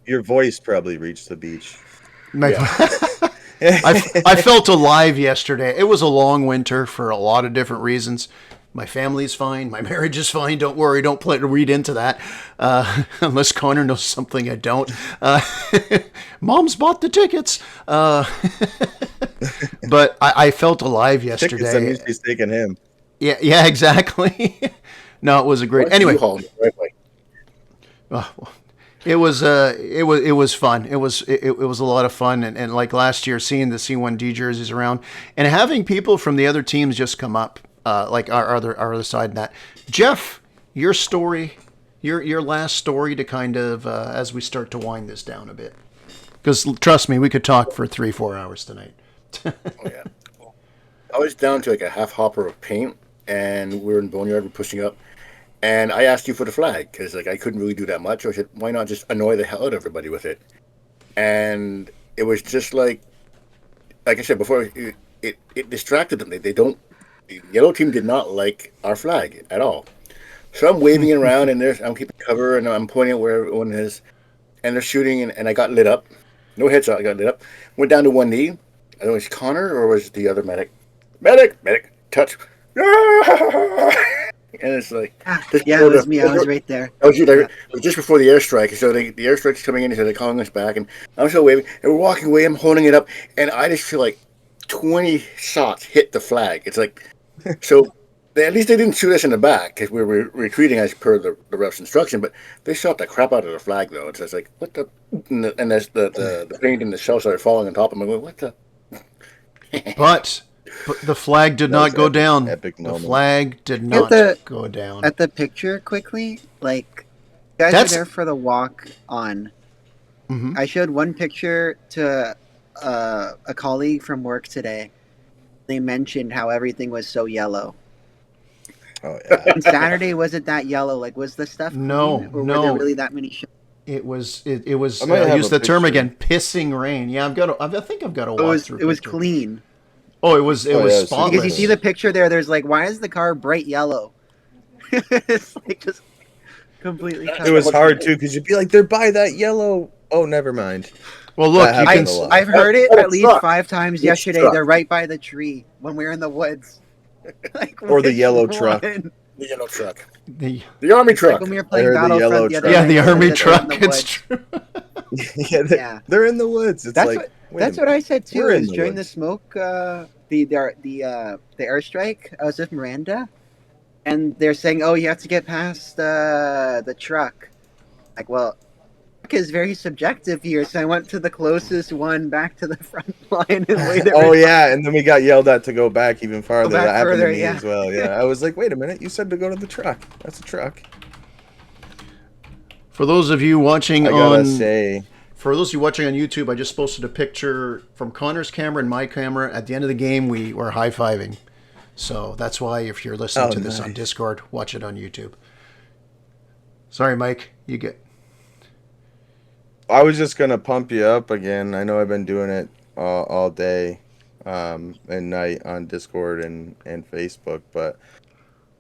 Speaker 2: Your voice probably reached the beach.
Speaker 1: I felt alive yesterday. It was a long winter for a lot of different reasons. My family's fine. My marriage is fine. Don't worry. Don't read into that. Unless Connor knows something I don't. Mom's bought the tickets. But I felt alive yesterday.
Speaker 2: Tickets, I'm usually taking him.
Speaker 1: Yeah, exactly. No, it was a great. Anyway, it was fun. It was a lot of fun, and like last year, seeing the C1D jerseys around and having people from the other teams just come up, like our other side. And that, Jeff, your story, your last story to kind of as we start to wind this down a bit, because trust me, we could talk for 3-4 hours tonight.
Speaker 3: Oh yeah, I was down to like a half hopper of paint, and we were in Boneyard. We're pushing up. And I asked you for the flag because like I couldn't really do that much. I said, why not just annoy the hell out of everybody with it? And it was just like I said before, it distracted them. They don't. The yellow team did not like our flag at all. So I'm waving it around and I'm keeping cover and I'm pointing at where everyone is, and they're shooting and I got lit up. No headshot. I got lit up. Went down to one knee. I don't know, was it Connor or was it the other medic? Medic, touch. And it's like,
Speaker 4: yeah, it was me. I was right there.
Speaker 3: I was there. It was just before the airstrike. So the airstrike's coming in, so they're calling us back, and I'm still waving. And we're walking away. I'm holding it up, and I just feel like 20 shots hit the flag. It's like, so at least they didn't shoot us in the back because we were retreating as per the ref's instruction. But they shot the crap out of the flag, though. It's just like, what the? And as the paint and the shells started falling on top of me, going, what the?
Speaker 1: But the flag did not go down.
Speaker 2: Epic
Speaker 1: The
Speaker 2: moment.
Speaker 1: flag did not go down.
Speaker 4: At the picture, quickly, like, you guys are there for the walk on.
Speaker 1: Mm-hmm.
Speaker 4: I showed one picture to a colleague from work today. They mentioned how everything was so yellow.
Speaker 2: Oh yeah.
Speaker 4: On Saturday, was it that yellow? Like, was the stuff
Speaker 1: No,
Speaker 4: clean, or
Speaker 1: no.
Speaker 4: were there really that many shots?
Speaker 1: It was.
Speaker 2: I might have
Speaker 1: use
Speaker 2: a
Speaker 1: the term
Speaker 2: picture.
Speaker 1: again. Pissing rain. Yeah, I think I've got a walkthrough.
Speaker 4: It was
Speaker 1: picture.
Speaker 4: clean.
Speaker 1: Oh, it was
Speaker 2: Oh, yeah,
Speaker 1: spotless.
Speaker 4: Because you see the picture there, there's like, why is the car bright yellow? It's like just completely
Speaker 2: It was hard too because you'd be like, they're by that yellow. Oh, never mind.
Speaker 1: Well, look,
Speaker 2: That
Speaker 1: you
Speaker 2: happened
Speaker 1: can.
Speaker 2: a lot.
Speaker 4: I've heard it at least 5 times
Speaker 3: Which
Speaker 4: yesterday.
Speaker 3: truck?
Speaker 4: They're right by the tree when we're in the woods. Like,
Speaker 2: Or the
Speaker 4: which
Speaker 2: yellow
Speaker 4: one?
Speaker 2: truck.
Speaker 3: The yellow truck.
Speaker 1: The,
Speaker 3: The army
Speaker 4: Like
Speaker 3: truck.
Speaker 4: when we were
Speaker 2: I
Speaker 4: playing
Speaker 2: heard the yellow
Speaker 4: Battlefront the other
Speaker 2: truck.
Speaker 1: yeah,
Speaker 4: night,
Speaker 1: the
Speaker 4: they said
Speaker 1: army
Speaker 4: that they're in
Speaker 1: truck.
Speaker 4: the
Speaker 1: It's
Speaker 4: woods.
Speaker 1: true.
Speaker 2: Yeah,
Speaker 4: Yeah.
Speaker 2: they're in the woods. It's
Speaker 4: That's
Speaker 2: like
Speaker 4: what
Speaker 2: wait
Speaker 4: that's
Speaker 2: a
Speaker 4: what I said too.
Speaker 2: We're in
Speaker 4: Is
Speaker 2: the
Speaker 4: during the
Speaker 2: woods.
Speaker 4: smoke, the airstrike. I was with Miranda, and they're saying, "Oh, you have to get past the truck." Like, well, luck is very subjective here, so I went to the closest one back to the front line and waited.
Speaker 2: Oh yeah, and then we got yelled at to go back even farther.
Speaker 4: back
Speaker 2: That happened
Speaker 4: further,
Speaker 2: to me
Speaker 4: yeah.
Speaker 2: as well. Yeah, I was like, wait a minute, you said to go to the truck. That's a truck.
Speaker 1: For those of you watching
Speaker 2: I gotta
Speaker 1: on
Speaker 2: say,
Speaker 1: For those of you watching on YouTube, I just posted a picture from Connor's camera and my camera. At the end of the game, we were high-fiving. So that's why if you're listening to this on
Speaker 2: nice.
Speaker 1: Discord, watch it on YouTube. Sorry, Mike. You get...
Speaker 2: I was just gonna pump you up again. I know I've been doing it all day and night on Discord and Facebook, but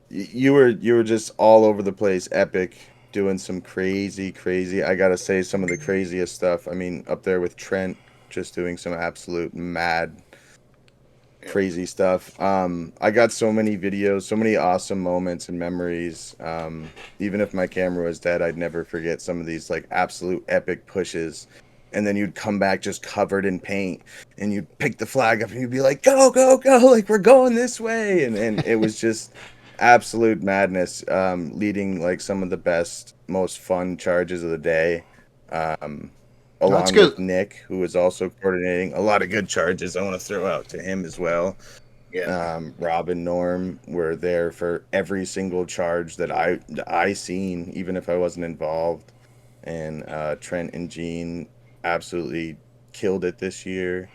Speaker 2: you were just all over the place, epic, doing some crazy. I gotta say, some of the craziest stuff. I mean, up there with Trent, just doing some absolute mad, crazy stuff. I got so many videos, so many awesome moments and memories. Even if my camera was dead, I'd never forget some of these like absolute epic pushes. And then you'd come back just covered in paint, and you'd pick the flag up, and you'd be like, "Go, go, go! Like we're going this way!" And it was just absolute madness, leading like some of the best, most fun charges of the day. Along with Nick, who was also coordinating a lot of good charges. I want to throw out to him as well.
Speaker 3: Yeah.
Speaker 2: Rob and Norm were there for every single charge that I seen, even if I wasn't involved. And Trent and Gene absolutely killed it this year.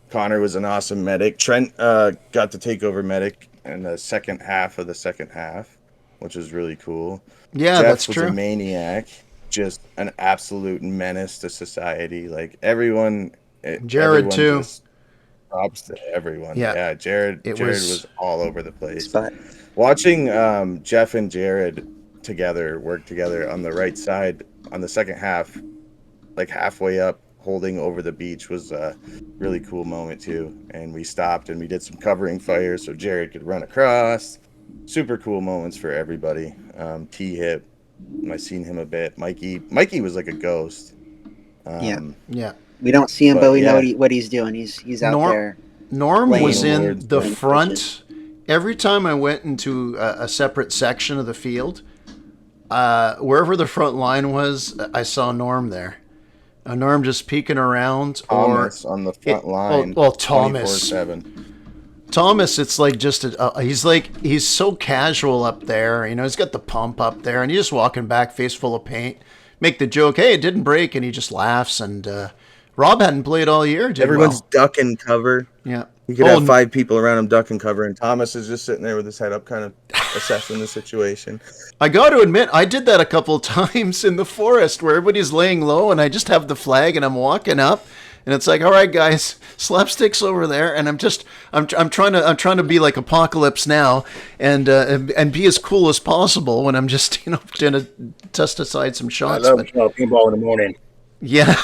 Speaker 2: Connor was an awesome medic. Trent got to take over medic in the second half of the second half, which was really cool.
Speaker 1: Yeah,
Speaker 2: Jeff
Speaker 1: that's
Speaker 2: was
Speaker 1: true.
Speaker 2: a maniac, just an absolute menace to society. Like everyone,
Speaker 1: Jared too.
Speaker 2: Just props to everyone.
Speaker 1: Yeah.
Speaker 2: Jared was all over the place.
Speaker 4: Spot.
Speaker 2: Watching Jeff and Jared work together on the right side on the second half, like halfway up, holding over the beach, was a really cool moment too. And we stopped and we did some covering fire so Jared could run across. Super cool moments for everybody. T-Hip, I seen him a bit. Mikey was like a ghost.
Speaker 1: Yeah.
Speaker 4: We don't see him, but we
Speaker 2: yeah.
Speaker 4: know what he's doing. He's out there.
Speaker 1: Norm was
Speaker 4: playing
Speaker 1: in
Speaker 2: awards,
Speaker 1: the
Speaker 4: playing
Speaker 1: front.
Speaker 4: pitches.
Speaker 1: Every time I went into a separate section of the field, wherever the front line was, I saw Norm there. Norm just peeking around.
Speaker 2: Thomas on the front line.
Speaker 1: Well, Thomas.
Speaker 2: 24/7.
Speaker 1: Thomas, it's like just he's so casual up there. You know, he's got the pump up there, and he's just walking back, face full of paint. Make the joke, hey, it didn't break, and he just laughs. And Rob hadn't played all year.
Speaker 2: Everyone's ducking cover.
Speaker 1: Yeah.
Speaker 2: You could have 5 people around him ducking cover, and Thomas is just sitting there with his head up, kind of assessing the situation.
Speaker 1: I got to admit, I did that a couple of times in the forest where everybody's laying low, and I just have the flag, and I'm walking up, and it's like, all right, guys, slapsticks over there, and I'm trying to be like Apocalypse Now, and be as cool as possible when I'm just trying to test aside some shots.
Speaker 3: I love paintball in the morning.
Speaker 1: Yeah.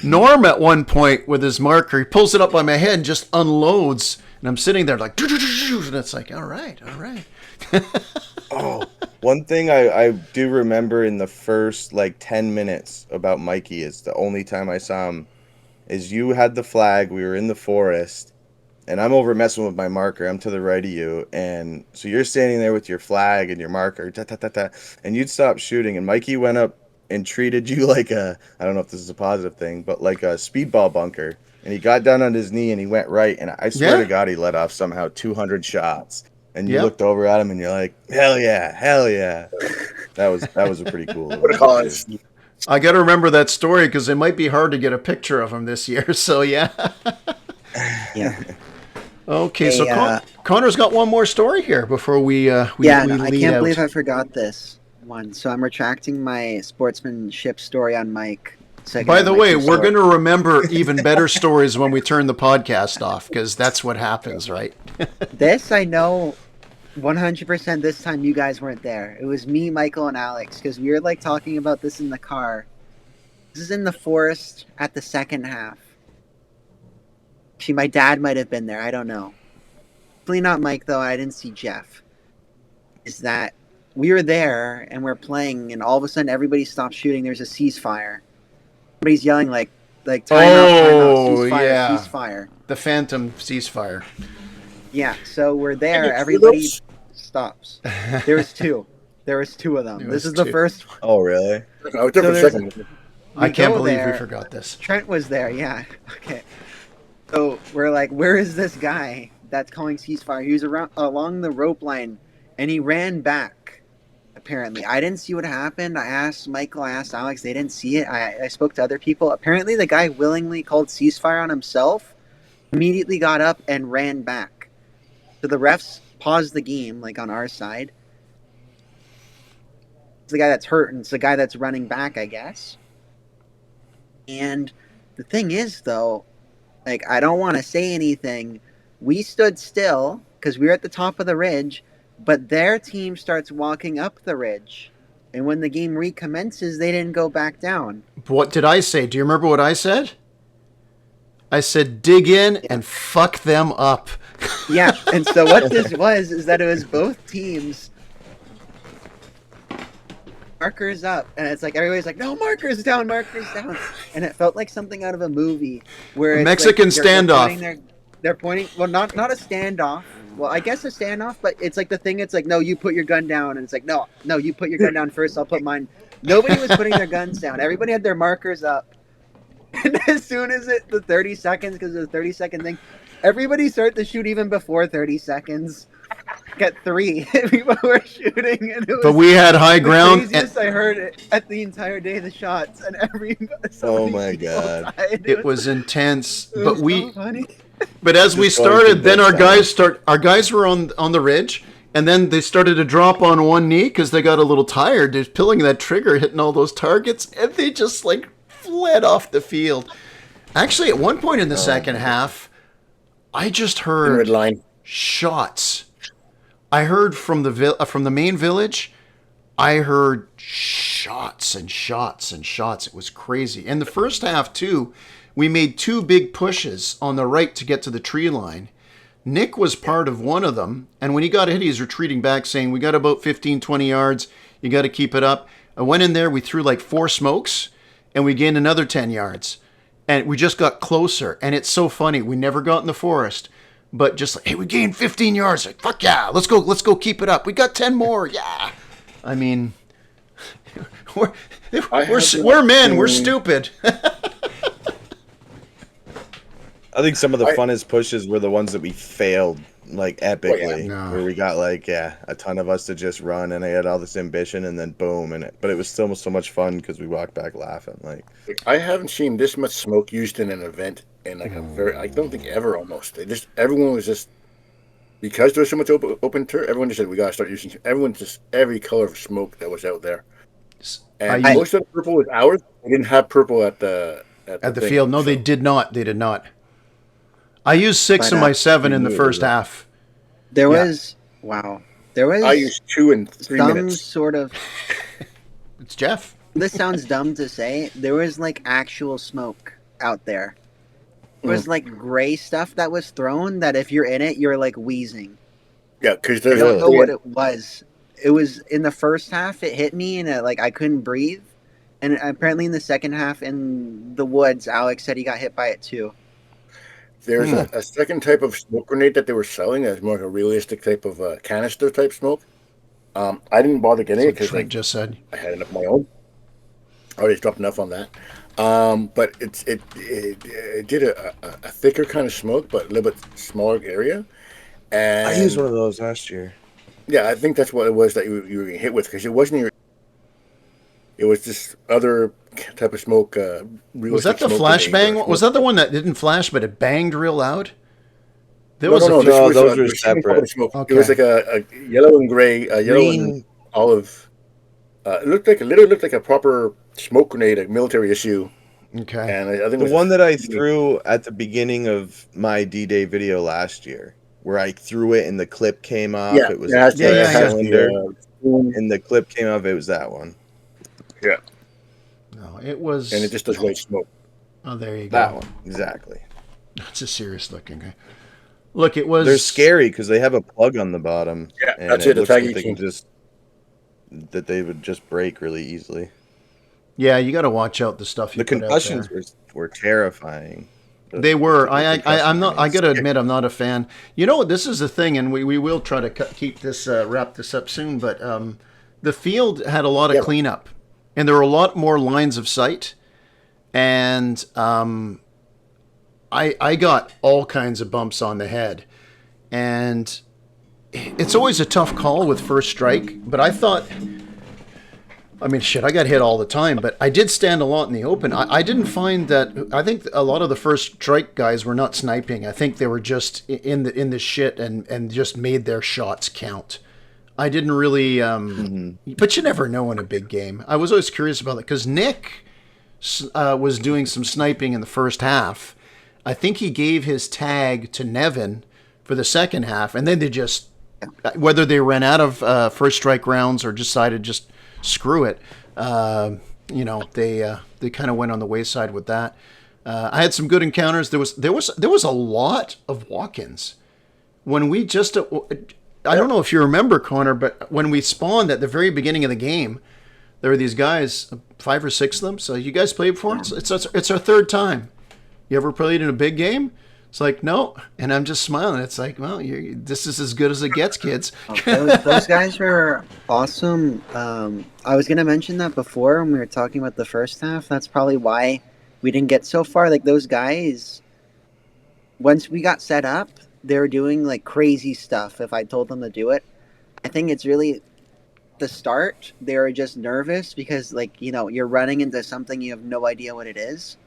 Speaker 1: Norm at one point with his marker, he pulls it up on my head and just unloads. And I'm sitting there like, and it's like, all right.
Speaker 2: Oh, one thing I do remember in the first like 10 minutes about Mikey is the only time I saw him is you had the flag. We were in the forest and I'm over messing with my marker. I'm to the right of you. And so you're standing there with your flag and your marker, and you'd stop shooting. And Mikey went up and treated you like I don't know if this is a positive thing, but like a speedball bunker. And he got down on his knee and he went right. And I swear to God, he let off somehow 200 shots. And you looked over at him and you're like, hell yeah. That was a pretty cool.
Speaker 1: I got to remember that story because it might be hard to get a picture of him this year. So yeah. Okay,
Speaker 4: Hey,
Speaker 1: so Connor's got one more story here before we
Speaker 4: I
Speaker 1: lead
Speaker 4: can't
Speaker 1: out.
Speaker 4: believe I forgot this one. So I'm retracting my sportsmanship story on Mike. So
Speaker 1: By the way, we're going to remember even better stories when we turn the podcast off because that's what happens, right?
Speaker 4: This I know 100% this time you guys weren't there. It was me, Michael, and Alex because we were like talking about this in the car. This is in the forest at the second half. Actually, my dad might have been there. I don't know. Definitely not Mike, though. I didn't see Jeff. Is that we were there and we're playing and all of a sudden everybody stops shooting. There's a ceasefire. Everybody's yelling like time out, ceasefire.
Speaker 1: The Phantom ceasefire.
Speaker 4: Yeah, so we're there. Everybody stops. There was two of them. This is the first one.
Speaker 2: Oh, really?
Speaker 3: I was there for a second.
Speaker 1: I can't
Speaker 4: go
Speaker 1: believe we
Speaker 4: there.
Speaker 1: forgot this.
Speaker 4: Trent was there, yeah. Okay. So we're like, where is this guy that's calling ceasefire? He was along the rope line, and he ran back. Apparently, I didn't see what happened. I asked Michael, I asked Alex. They didn't see it. I spoke to other people. Apparently, the guy willingly called ceasefire on himself. Immediately got up and ran back. So the refs paused the game, like on our side. It's the guy that's hurt, and it's the guy that's running back, I guess. And the thing is, though, like, I don't want to say anything. We stood still because we were at the top of the ridge, but their team starts walking up the ridge. And when the game recommences, they didn't go back down.
Speaker 1: What did I say? Do you remember what I said? I said, dig in and fuck them up.
Speaker 4: Yeah, and so what this was is that it was both teams markers up, and it's like everybody's like, no, markers down, and it felt like something out of a movie where it's
Speaker 1: Mexican
Speaker 4: like
Speaker 1: standoff.
Speaker 4: They're pointing, well, not a standoff. Well, I guess a standoff, but it's like the thing. It's like, no, you put your gun down, and it's like, no, you put your gun down first. I'll put mine. Nobody was putting their guns down. Everybody had their markers up. And as soon as the 30 seconds, because it was a 30-second thing, everybody started to shoot even before 30 seconds. Got 3 people were shooting, and it was
Speaker 1: But we had high ground.
Speaker 4: The craziest I heard it at the entire day of the shots, and
Speaker 2: Oh my God.
Speaker 1: It was intense.
Speaker 4: It
Speaker 1: But
Speaker 4: was so funny.
Speaker 1: But as we
Speaker 2: Just going
Speaker 1: started,
Speaker 2: through
Speaker 1: then
Speaker 2: that
Speaker 1: our guys were on the ridge, and then they started to drop on one knee because they got a little tired. They're pulling that trigger, hitting all those targets, and they just like fled off the field. Actually, at one point in the second half, I just heard
Speaker 3: Red line.
Speaker 1: shots. I heard from the main village. I heard shots and shots and shots. It was crazy. In the first half too, we made 2 big pushes on the right to get to the tree line. Nick was part of one of them, and when he got hit, he was retreating back saying, we got about 15, 20 yards. You got to keep it up. I went in there. We threw like 4 smokes, and we gained another 10 yards. And we just got closer. And it's so funny. We never got in the forest. But just like, hey, we gained 15 yards. Like, fuck yeah, let's go keep it up. We got 10 more. Yeah. I mean, we're men. We're stupid.
Speaker 2: I think some of the funnest pushes were the ones that we failed like epically, where we got like a ton of us to just run, and I had all this ambition, and then boom, but it was still so much fun because we walked back laughing. Like,
Speaker 3: I haven't seen this much smoke used in an event in like I don't think ever almost. Everyone was just, because there was so much open turf, everyone just said we gotta start using. Everyone just, every color of smoke that was out there, and most of the purple was ours. We didn't have purple at the
Speaker 1: field. No, they did not. They did not. I used 6 of my 7 in the first half.
Speaker 4: There was
Speaker 3: I used 2 in 3 minutes.
Speaker 4: Sort of.
Speaker 1: It's Jeff.
Speaker 4: This sounds dumb to say. There was like actual smoke out there. There was like gray stuff that was thrown that if you're in it, you're like wheezing.
Speaker 3: Yeah, because
Speaker 4: I don't know what it was. It was in the first half. It hit me and I couldn't breathe. And apparently in the second half in the woods, Alex said he got hit by it too.
Speaker 3: There's a second type of smoke grenade that they were selling that's more like a realistic type of canister type smoke. I didn't bother getting it because
Speaker 1: just said
Speaker 3: I had enough of my own. I already dropped enough on that. But it did a thicker kind of smoke, but a little bit smaller area. And
Speaker 2: I used one of those last year.
Speaker 3: Yeah, I think that's what it was that you were getting hit with, because it wasn't it was just other type of smoke.
Speaker 1: Was that the flashbang? Was that the one that didn't flash, but it banged real loud?
Speaker 2: Those were separate.
Speaker 3: Okay. It was like a yellow and gray, yellow and olive. It looked like a proper smoke grenade, a military issue.
Speaker 1: Okay.
Speaker 3: And I think
Speaker 2: the one that I threw at the beginning of my D-Day video last year, where I threw it and the clip came off.
Speaker 3: Yeah,
Speaker 2: it was a cylinder, and the clip came off. It was that one.
Speaker 3: Yeah.
Speaker 1: No, it was.
Speaker 3: And it just does white smoke.
Speaker 1: Oh, there you go.
Speaker 2: That one, exactly.
Speaker 1: That's a serious looking guy. Look, it was.
Speaker 2: They're scary because they have a plug on the bottom.
Speaker 3: Yeah,
Speaker 2: and
Speaker 3: that's
Speaker 2: it.
Speaker 3: Looks like
Speaker 2: they would just break really easily.
Speaker 1: Yeah, you got to watch out the stuff.
Speaker 2: The concussions were terrifying.
Speaker 1: They were. I'm not. I got to admit, I'm not a fan. You know, this is the thing, and we will try to keep this wrap this up soon. But the field had a lot of cleanup, and there were a lot more lines of sight. and I got all kinds of bumps on the head, and it's always a tough call with first strike. But I thought, I mean, shit, I got hit all the time, but I did stand a lot in the open. I didn't find that. I think a lot of the first strike guys were not sniping. I think they were just in the shit and just made their shots count. I didn't really, but you never know in a big game. I was always curious about it because Nick was doing some sniping in the first half. I think he gave his tag to Nevin for the second half, and then they just, whether they ran out of first strike rounds or decided just screw it, they kind of went on the wayside with that. I had some good encounters. There was a lot of walk-ins when we just. I don't know if you remember, Connor, but when we spawned at the very beginning of the game, there were these guys, 5 or 6 of them. So you guys played before? It's our third time. You ever played in a big game? It's like, no. And I'm just smiling. It's like, well, this is as good as it gets, kids.
Speaker 4: Those guys were awesome. I was going to mention that before when we were talking about the first half. That's probably why we didn't get so far. Like, those guys, once we got set up, they were doing, like, crazy stuff if I told them to do it. I think it's really the start. They were just nervous because, like, you're running into something you have no idea what it is.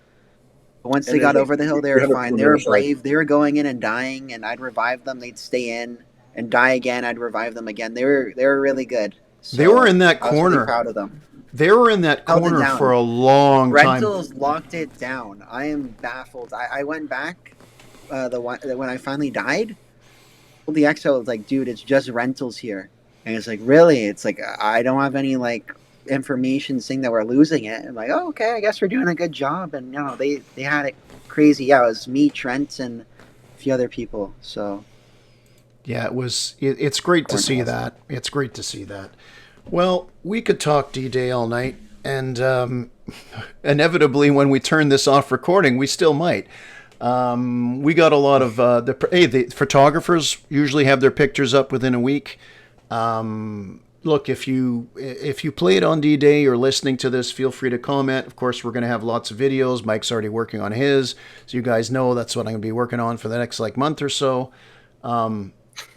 Speaker 4: Once they got over the hill, they were fine. They were brave. They were going in and dying, and I'd revive them. They'd stay in and die again. I'd revive them again. They were really good. So
Speaker 1: they were in that corner.
Speaker 4: I was really proud of them.
Speaker 1: They were in that corner for a long time.
Speaker 4: Rentals locked it down. I am baffled. I went back when I finally died. The EXO was like, dude, it's just Rentals here. And it's like, really? It's like, I don't have any, like, information saying that we're losing it. I'm like, oh, okay, I guess we're doing a good job. And they had it crazy. Yeah, it was me, Trent, and a few other people. So
Speaker 1: yeah, it's great to see that. It's great to see that. Well, we could talk D-Day all night, and inevitably when we turn this off recording, we still might. We got a lot of the photographers usually have their pictures up within a week. Look, if you played on D-Day, you're listening to this, feel free to comment. Of course, we're going to have lots of videos. Mike's already working on his, so you guys know that's what I'm going to be working on for the next month or so.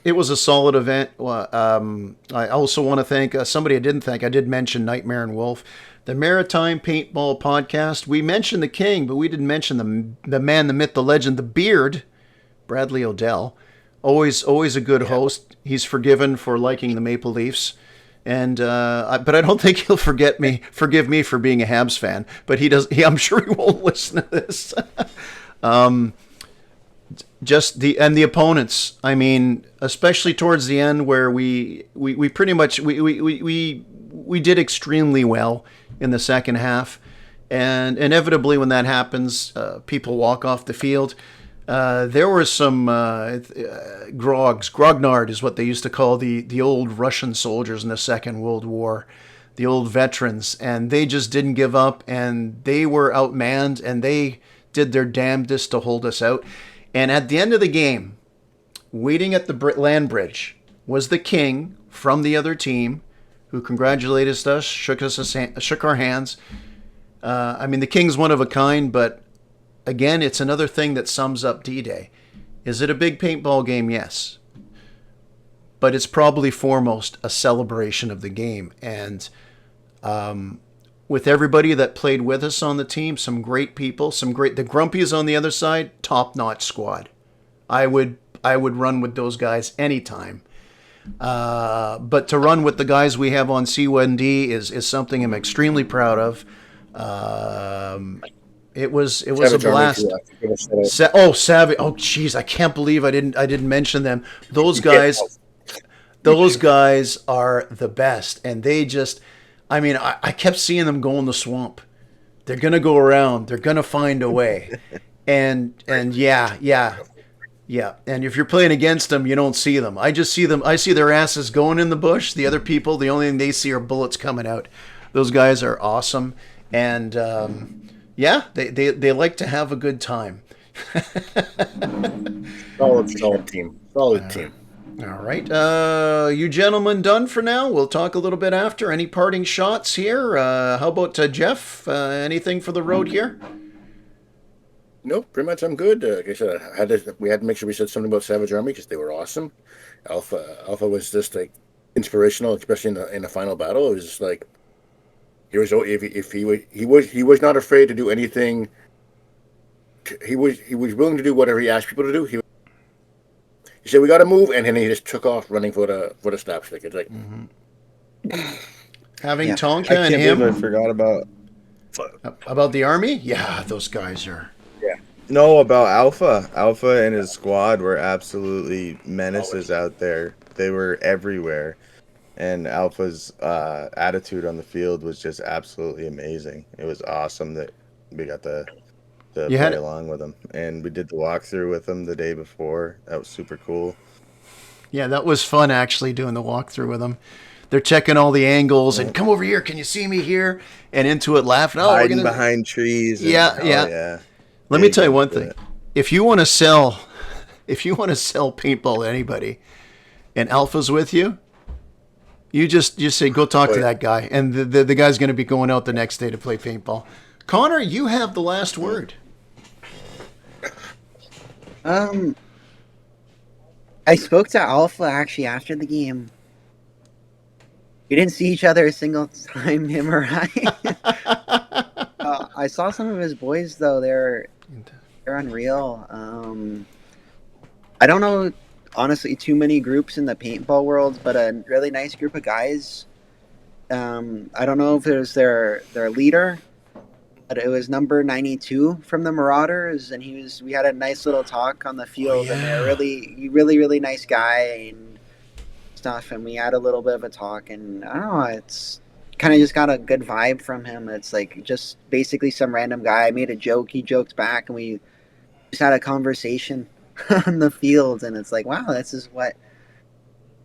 Speaker 1: It was a solid event. I also want to thank somebody I didn't thank. I did mention Nightmare and Wolf, the Maritime Paintball Podcast. We mentioned the King, but we didn't mention the man, the myth, the legend, the Beard, Bradley Odell. Always a good host. He's forgiven for liking the Maple Leafs. And but I don't think he'll forgive me for being a Habs fan. But I'm sure he won't listen to this. Just the opponents. I mean, especially towards the end, where we pretty much we did extremely well in the second half, and inevitably when that happens, people walk off the field. There were some grognard is what they used to call the old Russian soldiers in the Second World War, the old veterans, and they just didn't give up, and they were outmanned, and they did their damnedest to hold us out. And at the end of the game, waiting at the land bridge was the King from the other team, who congratulated us, shook our hands. I mean, the King's one of a kind, but again, it's another thing that sums up D-Day. Is it a big paintball game? Yes. But it's probably foremost a celebration of the game. And with everybody that played with us on the team, some great people, the Grumpies on the other side, top-notch squad. I would run with those guys anytime. But to run with the guys we have on C1D is something I'm extremely proud of. It was a blast. Savage. Oh, jeez, I can't believe I didn't mention them. Those guys are the best, and they just. I mean, I kept seeing them go in the swamp. They're gonna go around. They're gonna find a way, and yeah. And if you're playing against them, you don't see them. I just see them. I see their asses going in the bush. The other people, the only thing they see are bullets coming out. Those guys are awesome, and they like to have a good time.
Speaker 3: Solid team.
Speaker 1: All right. You gentlemen done for now? We'll talk a little bit after. Any parting shots here? How about Jeff? Anything for the road here?
Speaker 3: No, pretty much I'm good. Like I said, we had to make sure we said something about Savage Army because they were awesome. Alpha was just like inspirational, especially in the final battle. It was just like he was not afraid to do anything. He was willing to do whatever he asked people to do. He said we got to move, and then he just took off running for the slapstick. It's like
Speaker 1: Having
Speaker 4: Yeah.
Speaker 1: Tonka
Speaker 2: I
Speaker 1: and
Speaker 2: can't believe I
Speaker 1: him
Speaker 2: forgot
Speaker 1: about the army. Yeah, those guys are.
Speaker 2: No, about Alpha. Alpha and his squad were absolutely menaces out there. They were everywhere. And Alpha's attitude on the field was just absolutely amazing. It was awesome that we got to
Speaker 1: You had-
Speaker 2: play along with him. And we did the walkthrough with him the day before. That was super cool.
Speaker 1: Yeah, that was fun actually doing the walkthrough with them. They're checking all the angles and come over here. Can you see me here? And into it laughing. Oh, we're
Speaker 2: Hiding
Speaker 1: gonna...
Speaker 2: behind trees. And,
Speaker 1: Yeah, yeah.
Speaker 2: yeah.
Speaker 1: Let me
Speaker 2: Big
Speaker 1: tell you one
Speaker 2: into
Speaker 1: thing.
Speaker 2: it.
Speaker 1: If you want to sell paintball to anybody, and Alpha's with you, you just say go talk to that guy, and the guy's going to be going out the next day to play paintball. Connor, you have the last word.
Speaker 4: I spoke to Alpha actually after the game. We didn't see each other a single time, him or I. I saw some of his boys though. They're unreal. I don't know, honestly, too many groups in the paintball world, but a really nice group of guys. I don't know if it was their leader, but it was number 92 from the Marauders, and we had a nice little talk on the field, and they're really nice guy and stuff, and we had a little bit of a talk, and I don't know, it's kind of just got a good vibe from him. It's like just basically some random guy. I made a joke, he joked back, and we just had a conversation on the field, and it's like, wow, this is what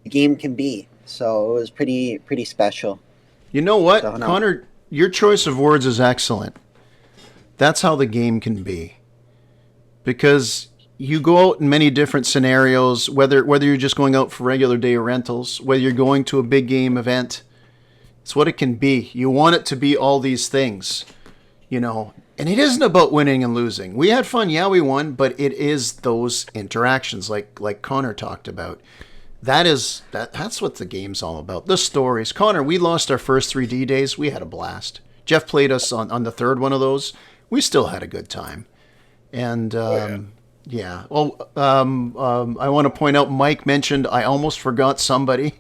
Speaker 4: the game can be. So it was pretty special.
Speaker 1: You know what,
Speaker 4: So, no.
Speaker 1: Connor? Your choice of words is excellent. That's how the game can be. Because you go out in many different scenarios, whether you're just going out for regular day rentals, whether you're going to a big game event. It's what it can be. You want it to be all these things, you know. And it isn't about winning and losing. We had fun, yeah, we won, but it is those interactions, like Connor talked about. That's what the game's all about. The stories. Connor, we lost our first 3D days. We had a blast. Jeff played us on the third one of those. We still had a good time. And yeah. Well, I want to point out, Mike mentioned I almost forgot somebody.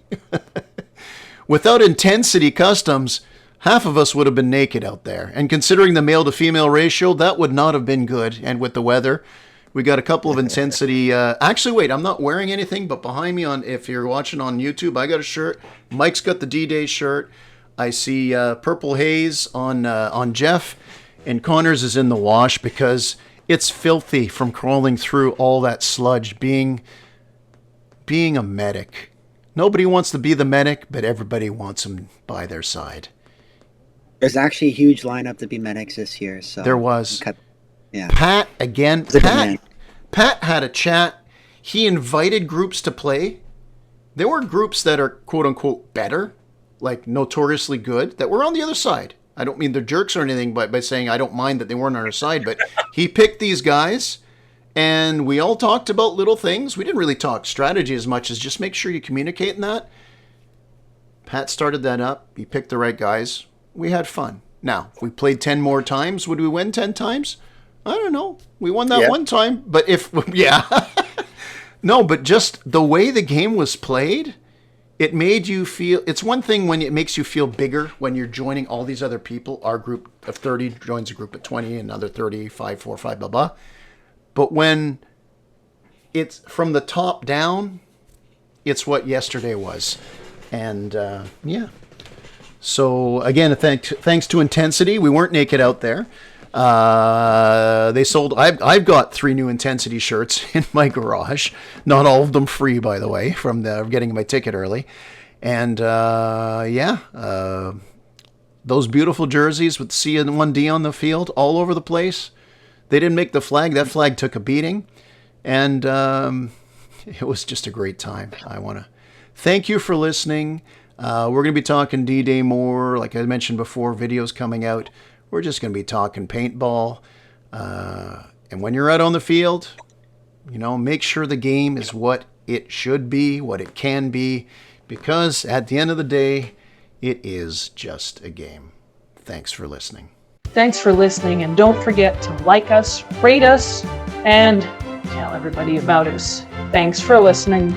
Speaker 1: Without Intensity Customs, half of us would have been naked out there. And considering the male to female ratio, that would not have been good. And with the weather, we got a couple of Intensity. Actually, wait, I'm not wearing anything, but behind me, if you're watching on YouTube, I got a shirt. Mike's got the D-Day shirt. I see Purple Haze on Jeff, and Connor's is in the wash because it's filthy from crawling through all that sludge. Being a medic. Nobody wants to be the medic, but everybody wants them by their side.
Speaker 4: There's actually a huge lineup to be medics this year. So
Speaker 1: There was.
Speaker 4: Yeah.
Speaker 1: Pat, again,
Speaker 4: a good man.
Speaker 1: Pat had a chat. He invited groups to play. There were groups that are quote-unquote better, like notoriously good, that were on the other side. I don't mean they're jerks or anything by saying I don't mind that they weren't on our side, but he picked these guys, and we all talked about little things. We didn't really talk strategy as much as just make sure you communicate in that. Pat started that up. He picked the right guys. We had fun. Now, if we played 10 more times, would we win 10 times? I don't know. We won that one time, but no, but just the way the game was played, it made you feel, it's one thing when it makes you feel bigger when you're joining all these other people. Our group of 30 joins a group of 20, another 30, 5, 4, 5, blah, blah. But when it's from the top down, it's what yesterday was. And yeah. So again, thanks to Intensity, we weren't naked out there. They sold. I've got 3 new Intensity shirts in my garage. Not all of them free, by the way, from getting my ticket early. And those beautiful jerseys with C1D on the field all over the place. They didn't make the flag. That flag took a beating, and it was just a great time. I want to thank you for listening. We're going to be talking D-Day more. Like I mentioned before, videos coming out. We're just going to be talking paintball. And when you're out on the field, make sure the game is what it should be, what it can be, because at the end of the day, it is just a game. Thanks for listening.
Speaker 5: Thanks for listening, and don't forget to like us, rate us, and tell everybody about us. Thanks for listening.